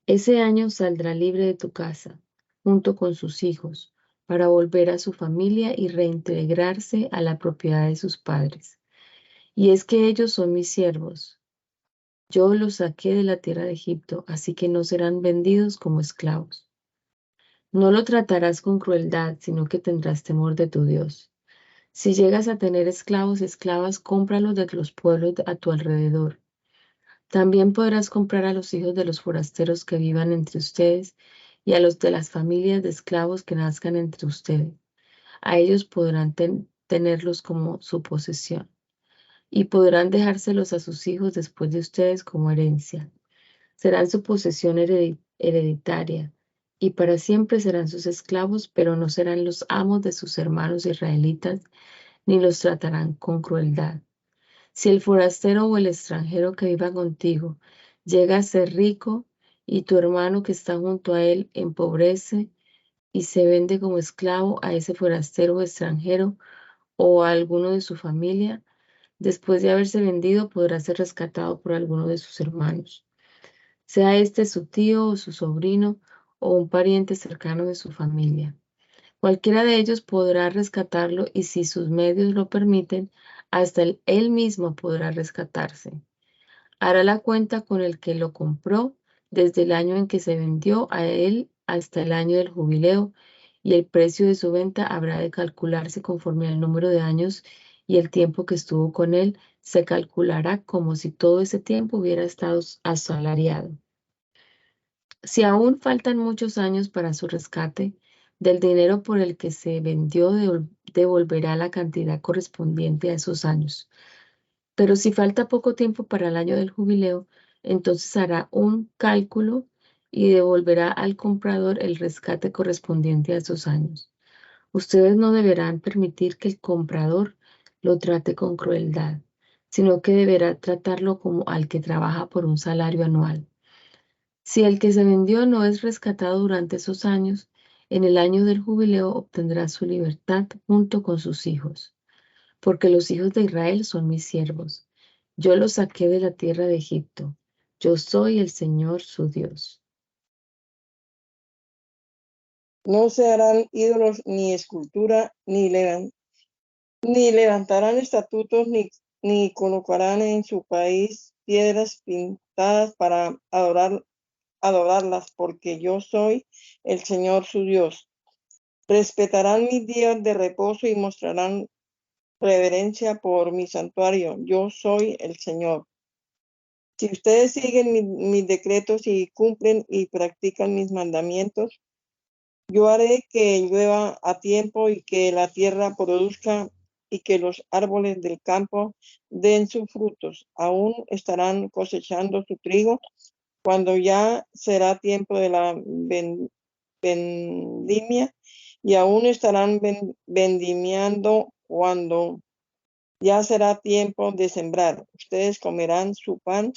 Ese año saldrá libre de tu casa, junto con sus hijos, para volver a su familia y reintegrarse a la propiedad de sus padres. Y es que ellos son mis siervos. Yo los saqué de la tierra de Egipto, así que no serán vendidos como esclavos. No lo tratarás con crueldad, sino que tendrás temor de tu Dios. Si llegas a tener esclavos, esclavas, cómpralos de los pueblos a tu alrededor. También podrás comprar a los hijos de los forasteros que vivan entre ustedes y a los de las familias de esclavos que nazcan entre ustedes. A ellos podrán tenerlos como su posesión y podrán dejárselos a sus hijos después de ustedes como herencia. Serán su posesión hereditaria y para siempre serán sus esclavos, pero no serán los amos de sus hermanos israelitas ni los tratarán con crueldad. Si el forastero o el extranjero que viva contigo llega a ser rico y tu hermano que está junto a él empobrece y se vende como esclavo a ese forastero o extranjero o a alguno de su familia, después de haberse vendido podrá ser rescatado por alguno de sus hermanos, sea este su tío o su sobrino o un pariente cercano de su familia. Cualquiera de ellos podrá rescatarlo y si sus medios lo permiten, hasta él mismo podrá rescatarse. Hará la cuenta con el que lo compró desde el año en que se vendió a él hasta el año del jubileo y el precio de su venta habrá de calcularse conforme al número de años y el tiempo que estuvo con él se calculará como si todo ese tiempo hubiera estado asalariado. Si aún faltan muchos años para su rescate, del dinero por el que se vendió devolverá la cantidad correspondiente a esos años. Pero si falta poco tiempo para el año del jubileo, entonces hará un cálculo y devolverá al comprador el rescate correspondiente a esos años. Ustedes no deberán permitir que el comprador lo trate con crueldad, sino que deberá tratarlo como al que trabaja por un salario anual. Si el que se vendió no es rescatado durante esos años, en el año del jubileo obtendrá su libertad junto con sus hijos, porque los hijos de Israel son mis siervos. Yo los saqué de la tierra de Egipto. Yo soy el Señor su Dios. No se harán ídolos ni escultura, ni levantarán estatutos, ni colocarán en su país piedras pintadas para adorarlas, porque yo soy el Señor su Dios. Respetarán mis días de reposo y mostrarán reverencia por mi santuario. Yo soy el Señor. Si ustedes siguen mis decretos y cumplen y practican mis mandamientos, yo haré que llueva a tiempo y que la tierra produzca y que los árboles del campo den sus frutos. Aún estarán cosechando su trigo cuando ya será tiempo de la vendimia y aún estarán vendimiando cuando ya será tiempo de sembrar. Ustedes comerán su pan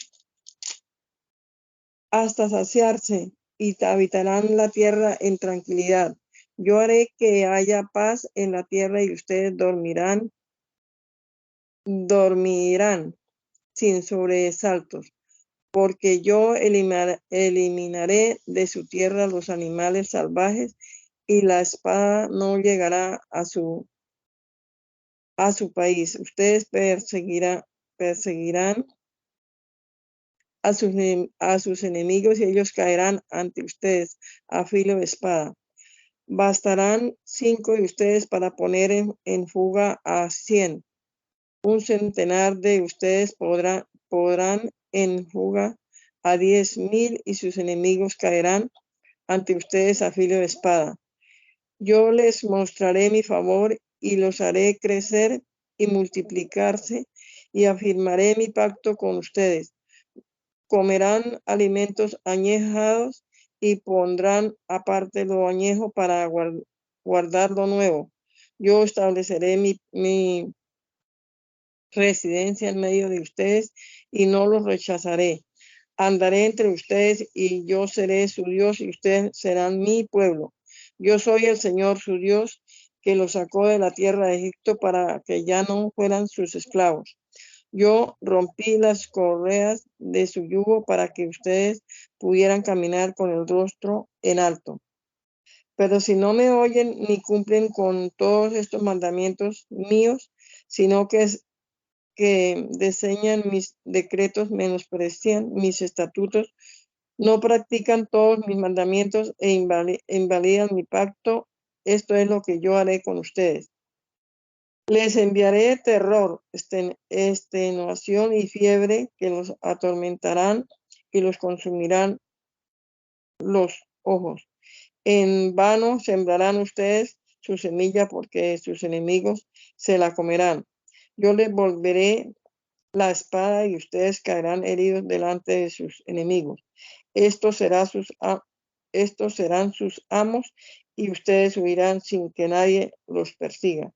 hasta saciarse y habitarán la tierra en tranquilidad. Yo haré que haya paz en la tierra y ustedes dormirán sin sobresaltos, porque yo eliminaré de su tierra los animales salvajes y la espada no llegará a su país. Ustedes perseguirán a sus enemigos y ellos caerán ante ustedes a filo de espada. Bastarán 5 de ustedes para poner en fuga a 100. Un centenar de ustedes podrán en fuga a 10,000 y sus enemigos caerán ante ustedes a filo de espada. Yo les mostraré mi favor y los haré crecer y multiplicarse y afirmaré mi pacto con ustedes. Comerán alimentos añejados y pondrán aparte lo añejo para guardar lo nuevo. Yo estableceré mi residencia en medio de ustedes y no los rechazaré. Andaré entre ustedes y yo seré su Dios y ustedes serán mi pueblo. Yo soy el Señor su Dios que los sacó de la tierra de Egipto para que ya no fueran sus esclavos. Yo rompí las correas de su yugo para que ustedes pudieran caminar con el rostro en alto. Pero si no me oyen ni cumplen con todos estos mandamientos míos, sino que diseñan mis decretos, menosprecian mis estatutos, no practican todos mis mandamientos e invalidan mi pacto, esto es lo que yo haré con ustedes. Les enviaré terror, extenuación y fiebre que los atormentarán y los consumirán los ojos. En vano sembrarán ustedes su semilla porque sus enemigos se la comerán. Yo les volveré la espada y ustedes caerán heridos delante de sus enemigos. Estos serán sus amos y ustedes huirán sin que nadie los persiga.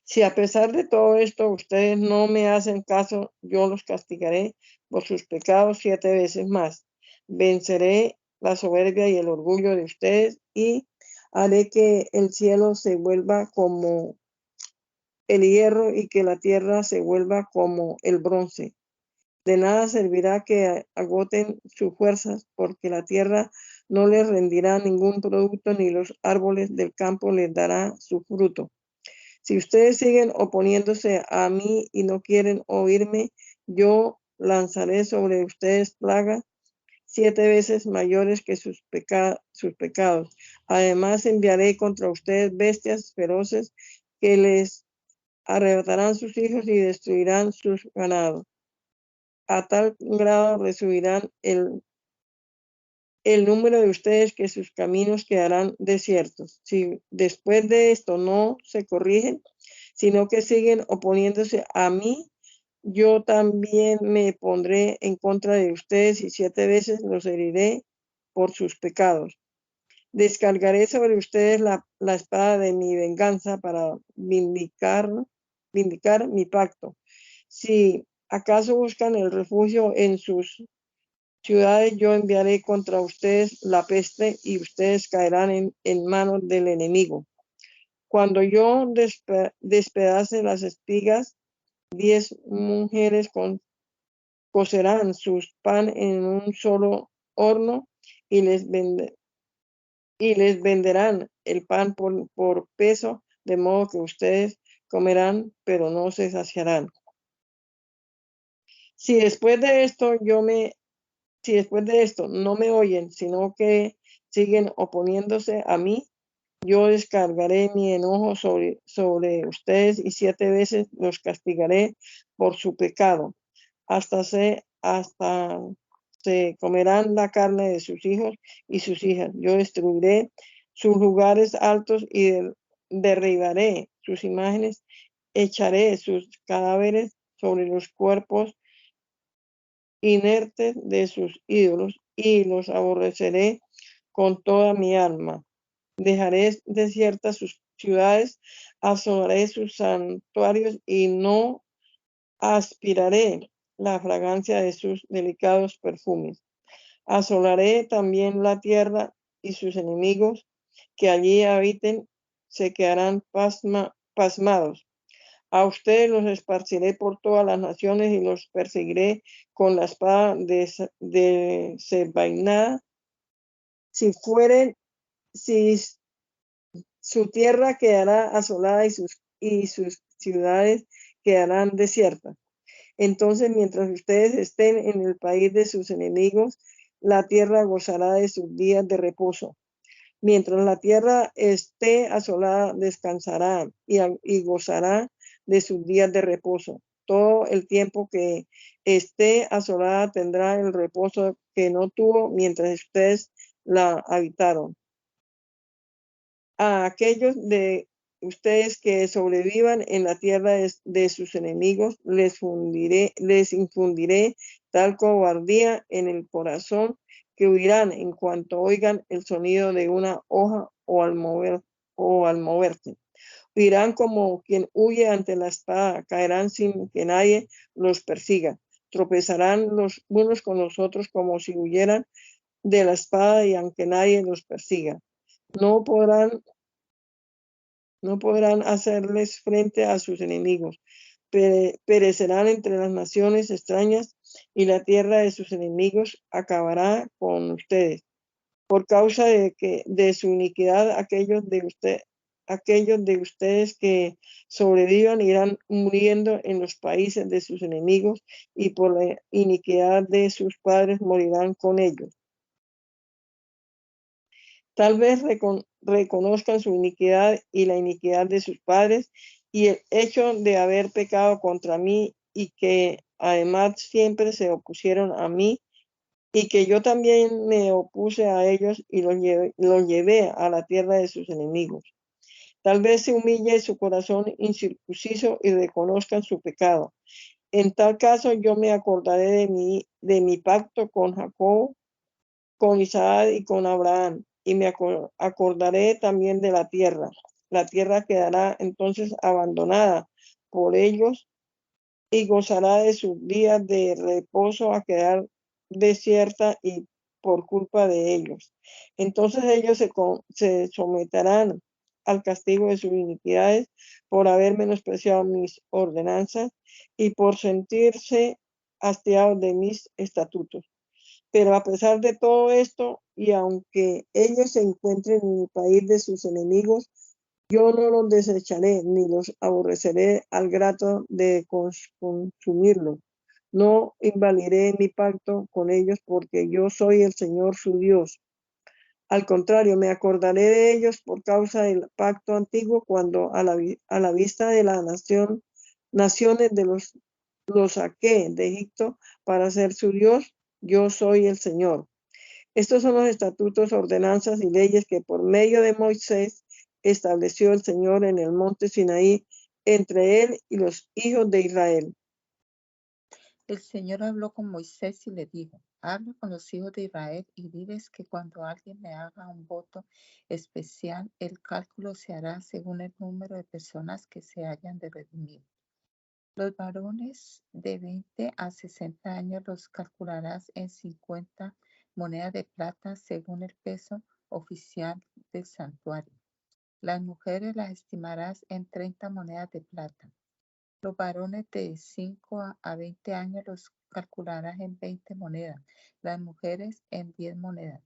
Si a pesar de todo esto ustedes no me hacen caso, yo los castigaré por sus pecados 7 veces más. Venceré la soberbia y el orgullo de ustedes y haré que el cielo se vuelva como el hierro y que la tierra se vuelva como el bronce. De nada servirá que agoten sus fuerzas, porque la tierra no les rendirá ningún producto, ni los árboles del campo les dará su fruto. Si ustedes siguen oponiéndose a mí y no quieren oírme, yo lanzaré sobre ustedes plagas 7 veces mayores que sus pecados. Además, enviaré contra ustedes bestias feroces que les arrebatarán sus hijos y destruirán sus ganados. A tal grado reducirán el número de ustedes que sus caminos quedarán desiertos. Si después de esto no se corrigen, sino que siguen oponiéndose a mí, yo también me pondré en contra de ustedes y 7 veces los heriré por sus pecados. Descargaré sobre ustedes la espada de mi venganza para vindicar mi pacto. Si acaso buscan el refugio en sus ciudades, yo enviaré contra ustedes la peste y ustedes caerán en manos del enemigo. Cuando yo despedace las espigas, 10 mujeres cocerán sus pan en un solo horno y les venderán el pan por peso, de modo que ustedes comerán, pero no se saciarán. Si después de esto no me oyen, sino que siguen oponiéndose a mí, yo descargaré mi enojo sobre ustedes y 7 veces los castigaré por su pecado. Hasta se comerán la carne de sus hijos y sus hijas. Yo destruiré sus lugares altos y derribaré sus imágenes. Echaré sus cadáveres sobre los cuerpos inertes de sus ídolos y los aborreceré con toda mi alma. Dejaré desiertas sus ciudades, asolaré sus santuarios y no aspiraré la fragancia de sus delicados perfumes. Asolaré también la tierra y sus enemigos que allí habiten se quedarán pasmados. A ustedes los esparciré por todas las naciones y los perseguiré con la espada desenvainada. Si su tierra quedará asolada y sus ciudades quedarán desiertas. Entonces, mientras ustedes estén en el país de sus enemigos, la tierra gozará de sus días de reposo. Mientras la tierra esté asolada, descansará y gozará de sus días de reposo. todo el tiempo que esté asolada tendrá el reposo que no tuvo mientras ustedes la habitaron. A aquellos de ustedes que sobrevivan en la tierra de sus enemigos, les infundiré tal cobardía en el corazón que huirán en cuanto oigan el sonido de una hoja o al moverse. Huirán como quien huye ante la espada, caerán sin que nadie los persiga. Tropezarán los unos con los otros como si huyeran de la espada y aunque nadie los persiga. No podrán hacerles frente a sus enemigos. Perecerán entre las naciones extrañas y la tierra de sus enemigos acabará con ustedes. Por causa de su iniquidad, aquellos de ustedes que sobrevivan irán muriendo en los países de sus enemigos y por la iniquidad de sus padres morirán con ellos. Tal vez reconozcan su iniquidad y la iniquidad de sus padres y el hecho de haber pecado contra mí y que además siempre se opusieron a mí y que yo también me opuse a ellos y los llevé a la tierra de sus enemigos. Tal vez se humille su corazón incircunciso y reconozcan su pecado. En tal caso yo me acordaré de mi pacto con Jacob, con Isaac y con Abraham, y me acordaré también de la tierra. La tierra quedará entonces abandonada por ellos y gozará de sus días de reposo a quedar desierta y por culpa de ellos. Entonces ellos se someterán al castigo de sus iniquidades por haber menospreciado mis ordenanzas y por sentirse hastiados de mis estatutos. Pero a pesar de todo esto, y aunque ellos se encuentren en el país de sus enemigos, yo no los desecharé ni los aborreceré al grado de consumirlos. No invalidaré mi pacto con ellos porque yo soy el Señor su Dios. Al contrario, me acordaré de ellos por causa del pacto antiguo cuando a la vista de la naciones de los saqué de Egipto para ser su Dios. Yo soy el Señor. Estos son los estatutos, ordenanzas y leyes que por medio de Moisés estableció el Señor en el monte Sinaí entre él y los hijos de Israel. El Señor habló con Moisés y le dijo: habla con los hijos de Israel y diles que cuando alguien me haga un voto especial, el cálculo se hará según el número de personas que se hayan de redimir. Los varones de 20 a 60 años los calcularás en 50 monedas de plata según el peso oficial del santuario. Las mujeres las estimarás en 30 monedas de plata. Los varones de 5 a 20 años los calcularás en 20 monedas, las mujeres en 10 monedas.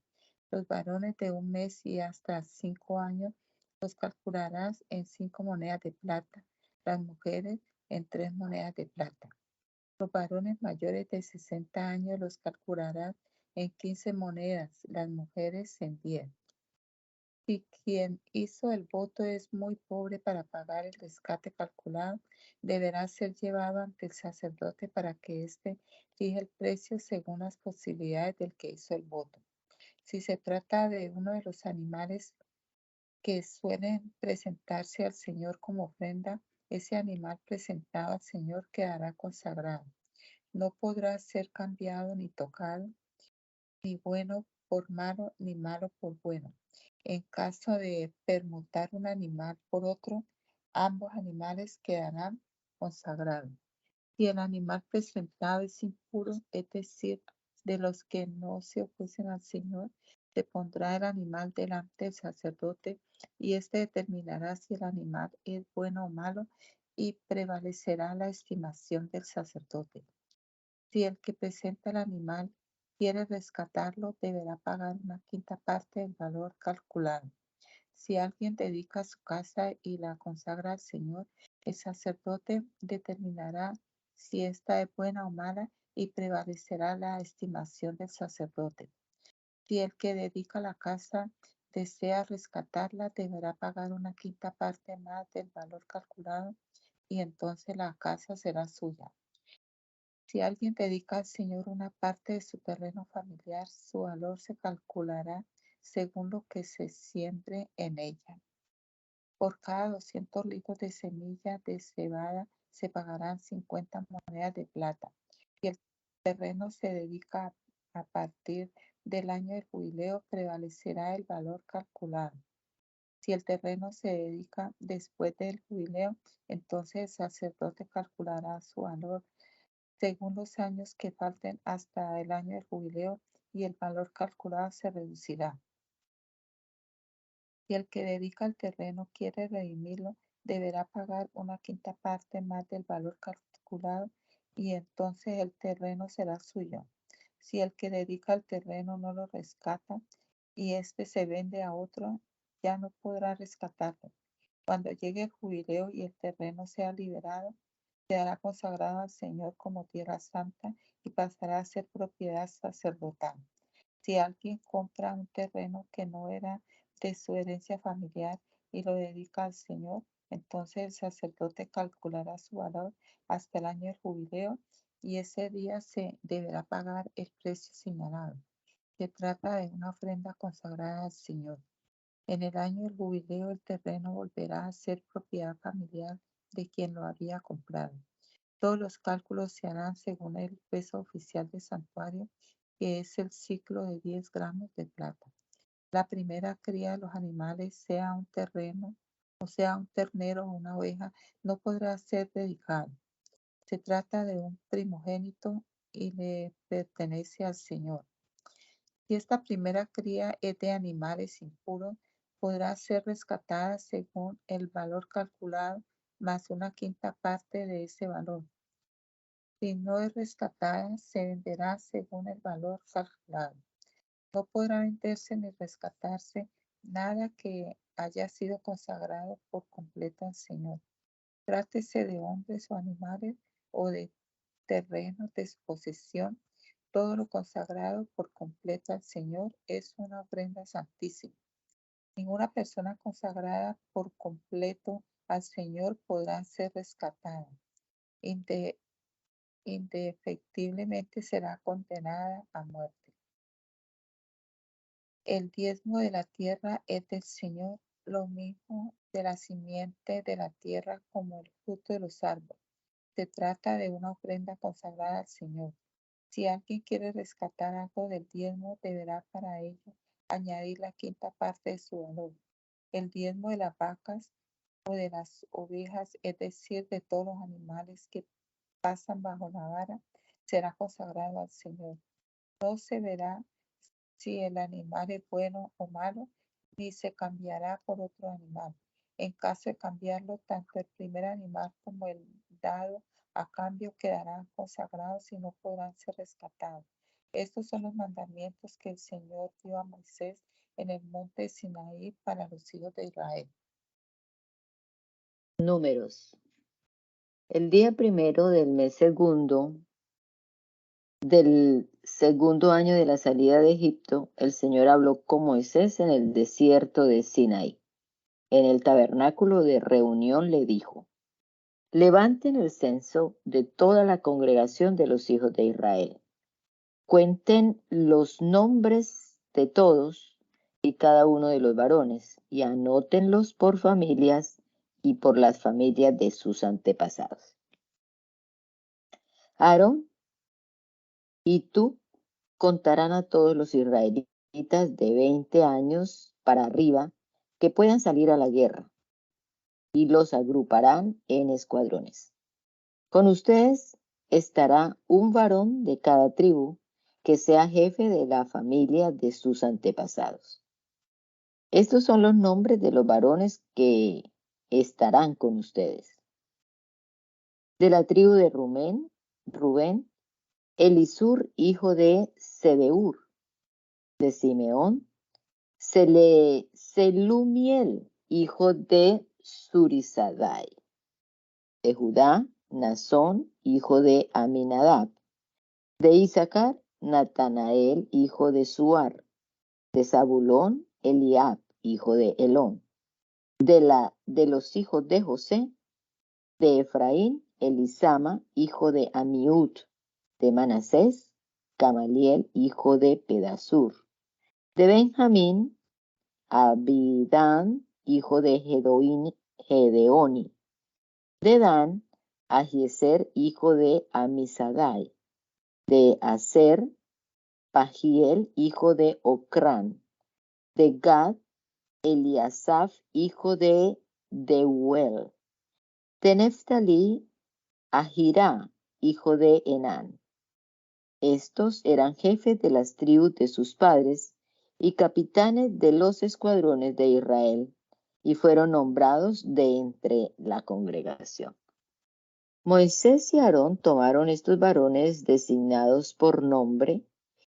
Los varones de un mes y hasta 5 años los calcularás en 5 monedas de plata, las mujeres en 3 monedas de plata. Los varones mayores de 60 años los calcularás en 15 monedas, las mujeres en 10. Si quien hizo el voto es muy pobre para pagar el rescate calculado, deberá ser llevado ante el sacerdote para que éste fije el precio según las posibilidades del que hizo el voto. Si se trata de uno de los animales que suelen presentarse al Señor como ofrenda, ese animal presentado al Señor quedará consagrado. No podrá ser cambiado ni tocado, ni bueno por malo, ni malo por bueno. En caso de permutar un animal por otro, ambos animales quedarán consagrados. Si el animal presentado es impuro, es decir, de los que no se oponen al Señor, se pondrá el animal delante del sacerdote y éste determinará si el animal es bueno o malo y prevalecerá la estimación del sacerdote. Si el que presenta el animal quiere rescatarlo, deberá pagar una quinta parte del valor calculado. Si alguien dedica su casa y la consagra al Señor, el sacerdote determinará si ésta es buena o mala y prevalecerá la estimación del sacerdote. Si el que dedica la casa desea rescatarla, deberá pagar una quinta parte más del valor calculado y entonces la casa será suya. Si alguien dedica al Señor una parte de su terreno familiar, su valor se calculará según lo que se siembre en ella. Por cada 200 litros de semilla de cebada se pagarán 50 monedas de plata. Si el terreno se dedica a partir del año del jubileo, prevalecerá el valor calculado. Si el terreno se dedica después del jubileo, entonces el sacerdote calculará su valor según los años que falten hasta el año del jubileo y el valor calculado se reducirá. Si el que dedica el terreno quiere redimirlo, deberá pagar una quinta parte más del valor calculado y entonces el terreno será suyo. Si el que dedica el terreno no lo rescata y éste se vende a otro, ya no podrá rescatarlo. Cuando llegue el jubileo y el terreno sea liberado, quedará consagrado al Señor como tierra santa y pasará a ser propiedad sacerdotal. Si alguien compra un terreno que no era de su herencia familiar y lo dedica al Señor, entonces el sacerdote calculará su valor hasta el año del jubileo y ese día se deberá pagar el precio señalado. Se trata de una ofrenda consagrada al Señor. En el año del jubileo el terreno volverá a ser propiedad familiar de quien lo había comprado. Todos los cálculos se harán según el peso oficial del santuario, que es el ciclo de 10 gramos de plata. La primera cría de los animales, sea un ternero o una oveja, no podrá ser dedicado. Se trata de un primogénito y le pertenece al Señor. Si esta primera cría es de animales impuros, podrá ser rescatada según el valor calculado más una quinta parte de ese valor. Si no es rescatada, se venderá según el valor calculado. No podrá venderse ni rescatarse nada que haya sido consagrado por completo al Señor. Trátese de hombres o animales o de terrenos de su posesión. Todo lo consagrado por completo al Señor es una ofrenda santísima. Ninguna persona consagrada por completo al Señor podrá ser rescatada. Indefectiblemente será condenada a muerte. El diezmo de la tierra es del Señor, lo mismo de la simiente de la tierra como el fruto de los árboles. Se trata de una ofrenda consagrada al Señor. Si alguien quiere rescatar algo del diezmo, deberá para ello añadir la quinta parte de su valor. El diezmo de las vacas o de las ovejas, es decir, de todos los animales que pasan bajo la vara, será consagrado al Señor. No se verá si el animal es bueno o malo, ni se cambiará por otro animal. En caso de cambiarlo, tanto el primer animal como el dado a cambio quedarán consagrados y no podrán ser rescatados. Estos son los mandamientos que el Señor dio a Moisés en el monte Sinaí para los hijos de Israel. Números. El día primero del mes segundo del segundo año de la salida de Egipto, el Señor habló con Moisés en el desierto de Sinaí. En el tabernáculo de reunión le dijo: levanten el censo de toda la congregación de los hijos de Israel. Cuenten los nombres de todos y cada uno de los varones y anótenlos por familias y por las familias de sus antepasados. Aarón y tú contarán a todos los israelitas de 20 años para arriba que puedan salir a la guerra y los agruparán en escuadrones. Con ustedes estará un varón de cada tribu que sea jefe de la familia de sus antepasados. Estos son los nombres de los varones que estarán con ustedes. De la tribu de Rubén, Elisur, hijo de Sedeur. De Simeón, Selumiel, hijo de Zurizadai. De Judá, Nazón, hijo de Aminadab. De Isaacar, Natanael, hijo de Suar. De Zabulón, Eliab, hijo de Elón. De los hijos de José, De Efraín, Elisama, hijo de Amiud. De Manasés, Gamaliel, hijo de Pedasur. De Benjamín, Abidán, hijo de Gedeoni. De Dan, Ahiezer, hijo de Amisadai. De Aser, Pagiel, hijo de Ocrán. De Gad, Eliasaf, hijo de Deuel. De Neftalí, Ahirá, hijo de Enán. Estos eran jefes de las tribus de sus padres y capitanes de los escuadrones de Israel, y fueron nombrados de entre la congregación. Moisés y Aarón tomaron estos varones designados por nombre,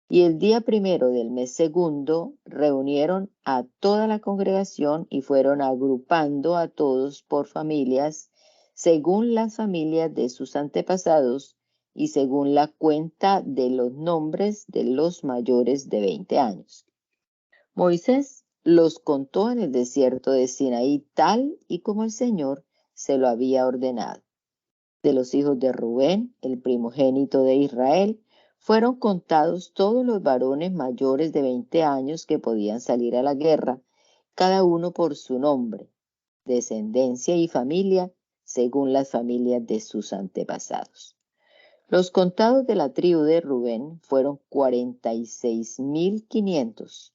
y el día primero del mes segundo reunieron a toda la congregación y fueron agrupando a todos por familias, según las familias de sus antepasados y según la cuenta de los nombres de los mayores de 20 años. Moisés los contó en el desierto de Sinaí, tal y como el Señor se lo había ordenado. De los hijos de Rubén, el primogénito de Israel, fueron contados todos los varones mayores de 20 años que podían salir a la guerra, cada uno por su nombre, descendencia y familia, según las familias de sus antepasados. Los contados de la tribu de Rubén fueron 46,500.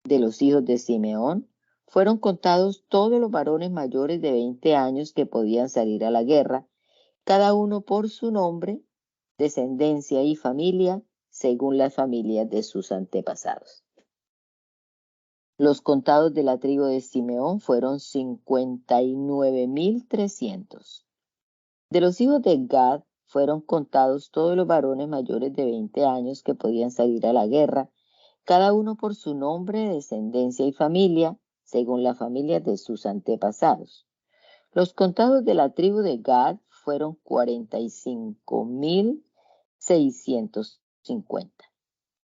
De los hijos de Simeón, fueron contados todos los varones mayores de 20 años que podían salir a la guerra, cada uno por su nombre, descendencia y familia, según las familias de sus antepasados. Los contados de la tribu de Simeón fueron 59,300. De los hijos de Gad fueron contados todos los varones mayores de 20 años que podían salir a la guerra, cada uno por su nombre, descendencia y familia, según las familias de sus antepasados. Los contados de la tribu de Gad fueron 45,650.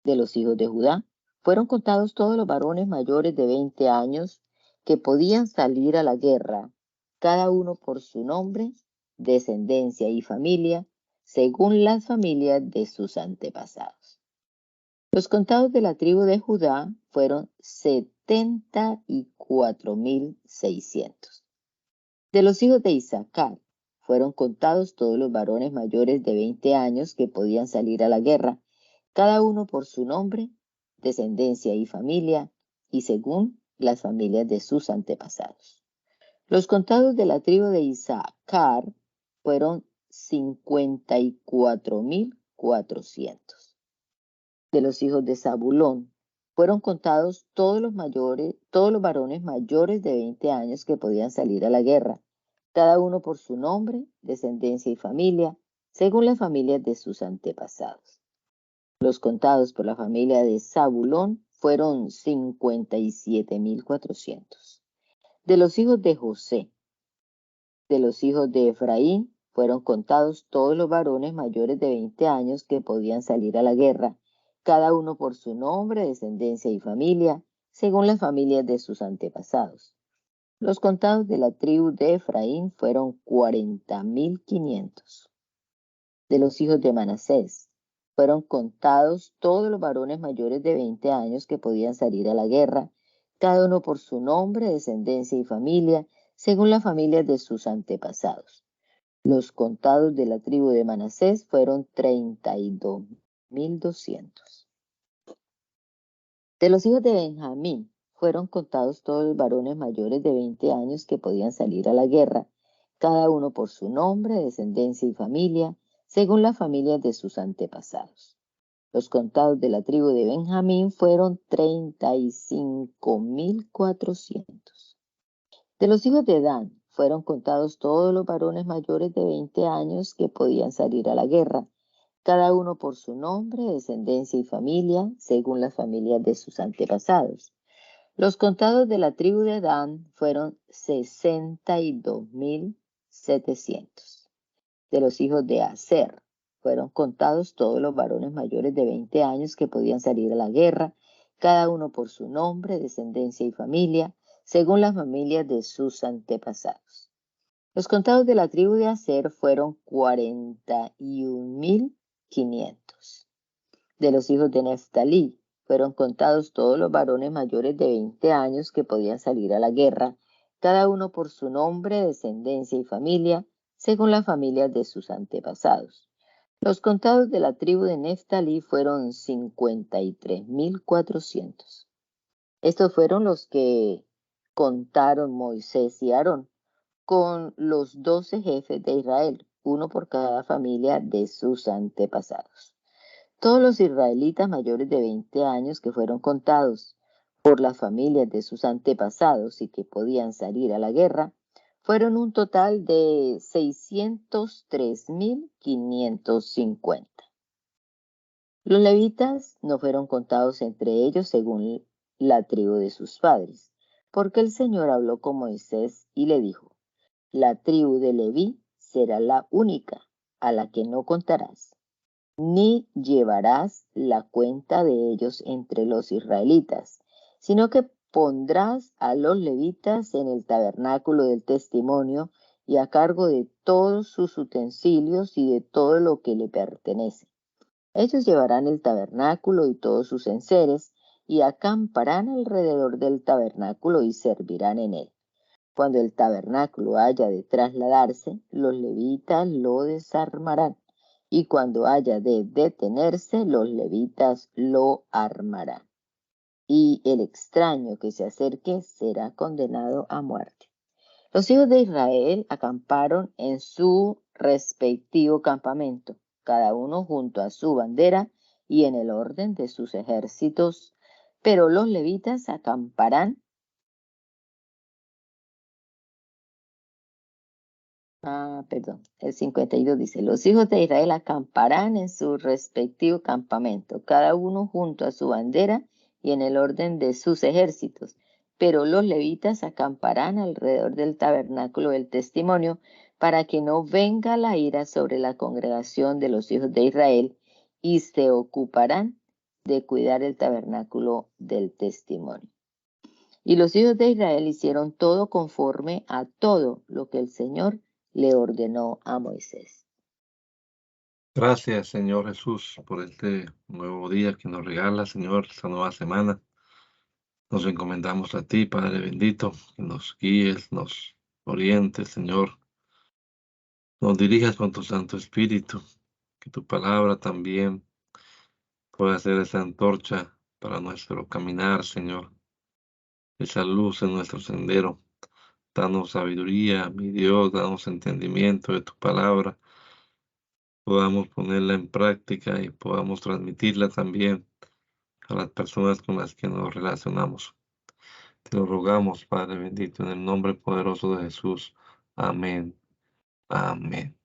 De los hijos de Judá fueron contados todos los varones mayores de 20 años que podían salir a la guerra, cada uno por su nombre, descendencia y familia, según las familias de sus antepasados. Los contados de la tribu de Judá fueron 74,600. De los hijos de Isaacar fueron contados todos los varones mayores de 20 años que podían salir a la guerra, cada uno por su nombre, descendencia y familia, y según las familias de sus antepasados. Los contados de la tribu de Isaacar fueron 54,400. De los hijos de Zabulón fueron contados todos los varones mayores de 20 años que podían salir a la guerra, cada uno por su nombre, descendencia y familia, según las familias de sus antepasados. Los contados por la familia de Zabulón fueron 57,400. De los hijos de José, de los hijos de Efraín, fueron contados todos los varones mayores de 20 años que podían salir a la guerra, cada uno por su nombre, descendencia y familia, según las familias de sus antepasados. Los contados de la tribu de Efraín fueron 40,500. De los hijos de Manasés, fueron contados todos los varones mayores de 20 años que podían salir a la guerra, cada uno por su nombre, descendencia y familia, según las familias de sus antepasados. Los contados de la tribu de Manasés fueron 32,200. De los hijos de Benjamín, fueron contados todos los varones mayores de 20 años que podían salir a la guerra, cada uno por su nombre, descendencia y familia, según las familias de sus antepasados. Los contados de la tribu de Benjamín fueron 35,400. De los hijos de Dan, fueron contados todos los varones mayores de 20 años que podían salir a la guerra, cada uno por su nombre, descendencia y familia, según las familias de sus antepasados. Los contados de la tribu de Dan fueron 62,700. De los hijos de Aser, fueron contados todos los varones mayores de 20 años que podían salir a la guerra, cada uno por su nombre, descendencia y familia, según las familias de sus antepasados. Los contados de la tribu de Aser fueron 41.500. De los hijos de Neftalí fueron contados todos los varones mayores de 20 años que podían salir a la guerra, cada uno por su nombre, descendencia y familia, según las familias de sus antepasados. Los contados de la tribu de Neftalí fueron 53.400. Estos fueron los que contaron Moisés y Aarón, con los 12 jefes de Israel, uno por cada familia de sus antepasados. Todos los israelitas mayores de 20 años que fueron contados por las familias de sus antepasados y que podían salir a la guerra, fueron un total de 603.550. Los levitas no fueron contados entre ellos según la tribu de sus padres, porque el Señor habló con Moisés y le dijo: la tribu de Leví será la única a la que no contarás, ni llevarás la cuenta de ellos entre los israelitas, sino que pondrás a los levitas en el tabernáculo del testimonio y a cargo de todos sus utensilios y de todo lo que le pertenece. Ellos llevarán el tabernáculo y todos sus enseres y acamparán alrededor del tabernáculo y servirán en él. Cuando el tabernáculo haya de trasladarse, los levitas lo desarmarán, y cuando haya de detenerse, los levitas lo armarán. Y el extraño que se acerque será condenado a muerte. Los hijos de Israel acamparon en su respectivo campamento, cada uno junto a su bandera y en el orden de sus ejércitos, pero los levitas acamparán. El 52 dice: los hijos de Israel acamparán en su respectivo campamento, cada uno junto a su bandera y en el orden de sus ejércitos, pero los levitas acamparán alrededor del tabernáculo del testimonio, para que no venga la ira sobre la congregación de los hijos de Israel, y se ocuparán de cuidar el tabernáculo del testimonio. Y los hijos de Israel hicieron todo conforme a todo lo que el Señor le ordenó a Moisés. Gracias, Señor Jesús, por este nuevo día que nos regala, Señor, esta nueva semana. Nos encomendamos a ti, Padre bendito, que nos guíes, nos orientes, Señor. Nos dirijas con tu Santo Espíritu, que tu palabra también pueda ser esa antorcha para nuestro caminar, Señor. Esa luz en nuestro sendero. Danos sabiduría, mi Dios, danos entendimiento de tu palabra. Podamos ponerla en práctica y podamos transmitirla también a las personas con las que nos relacionamos. Te lo rogamos, Padre bendito, en el nombre poderoso de Jesús. Amén. Amén.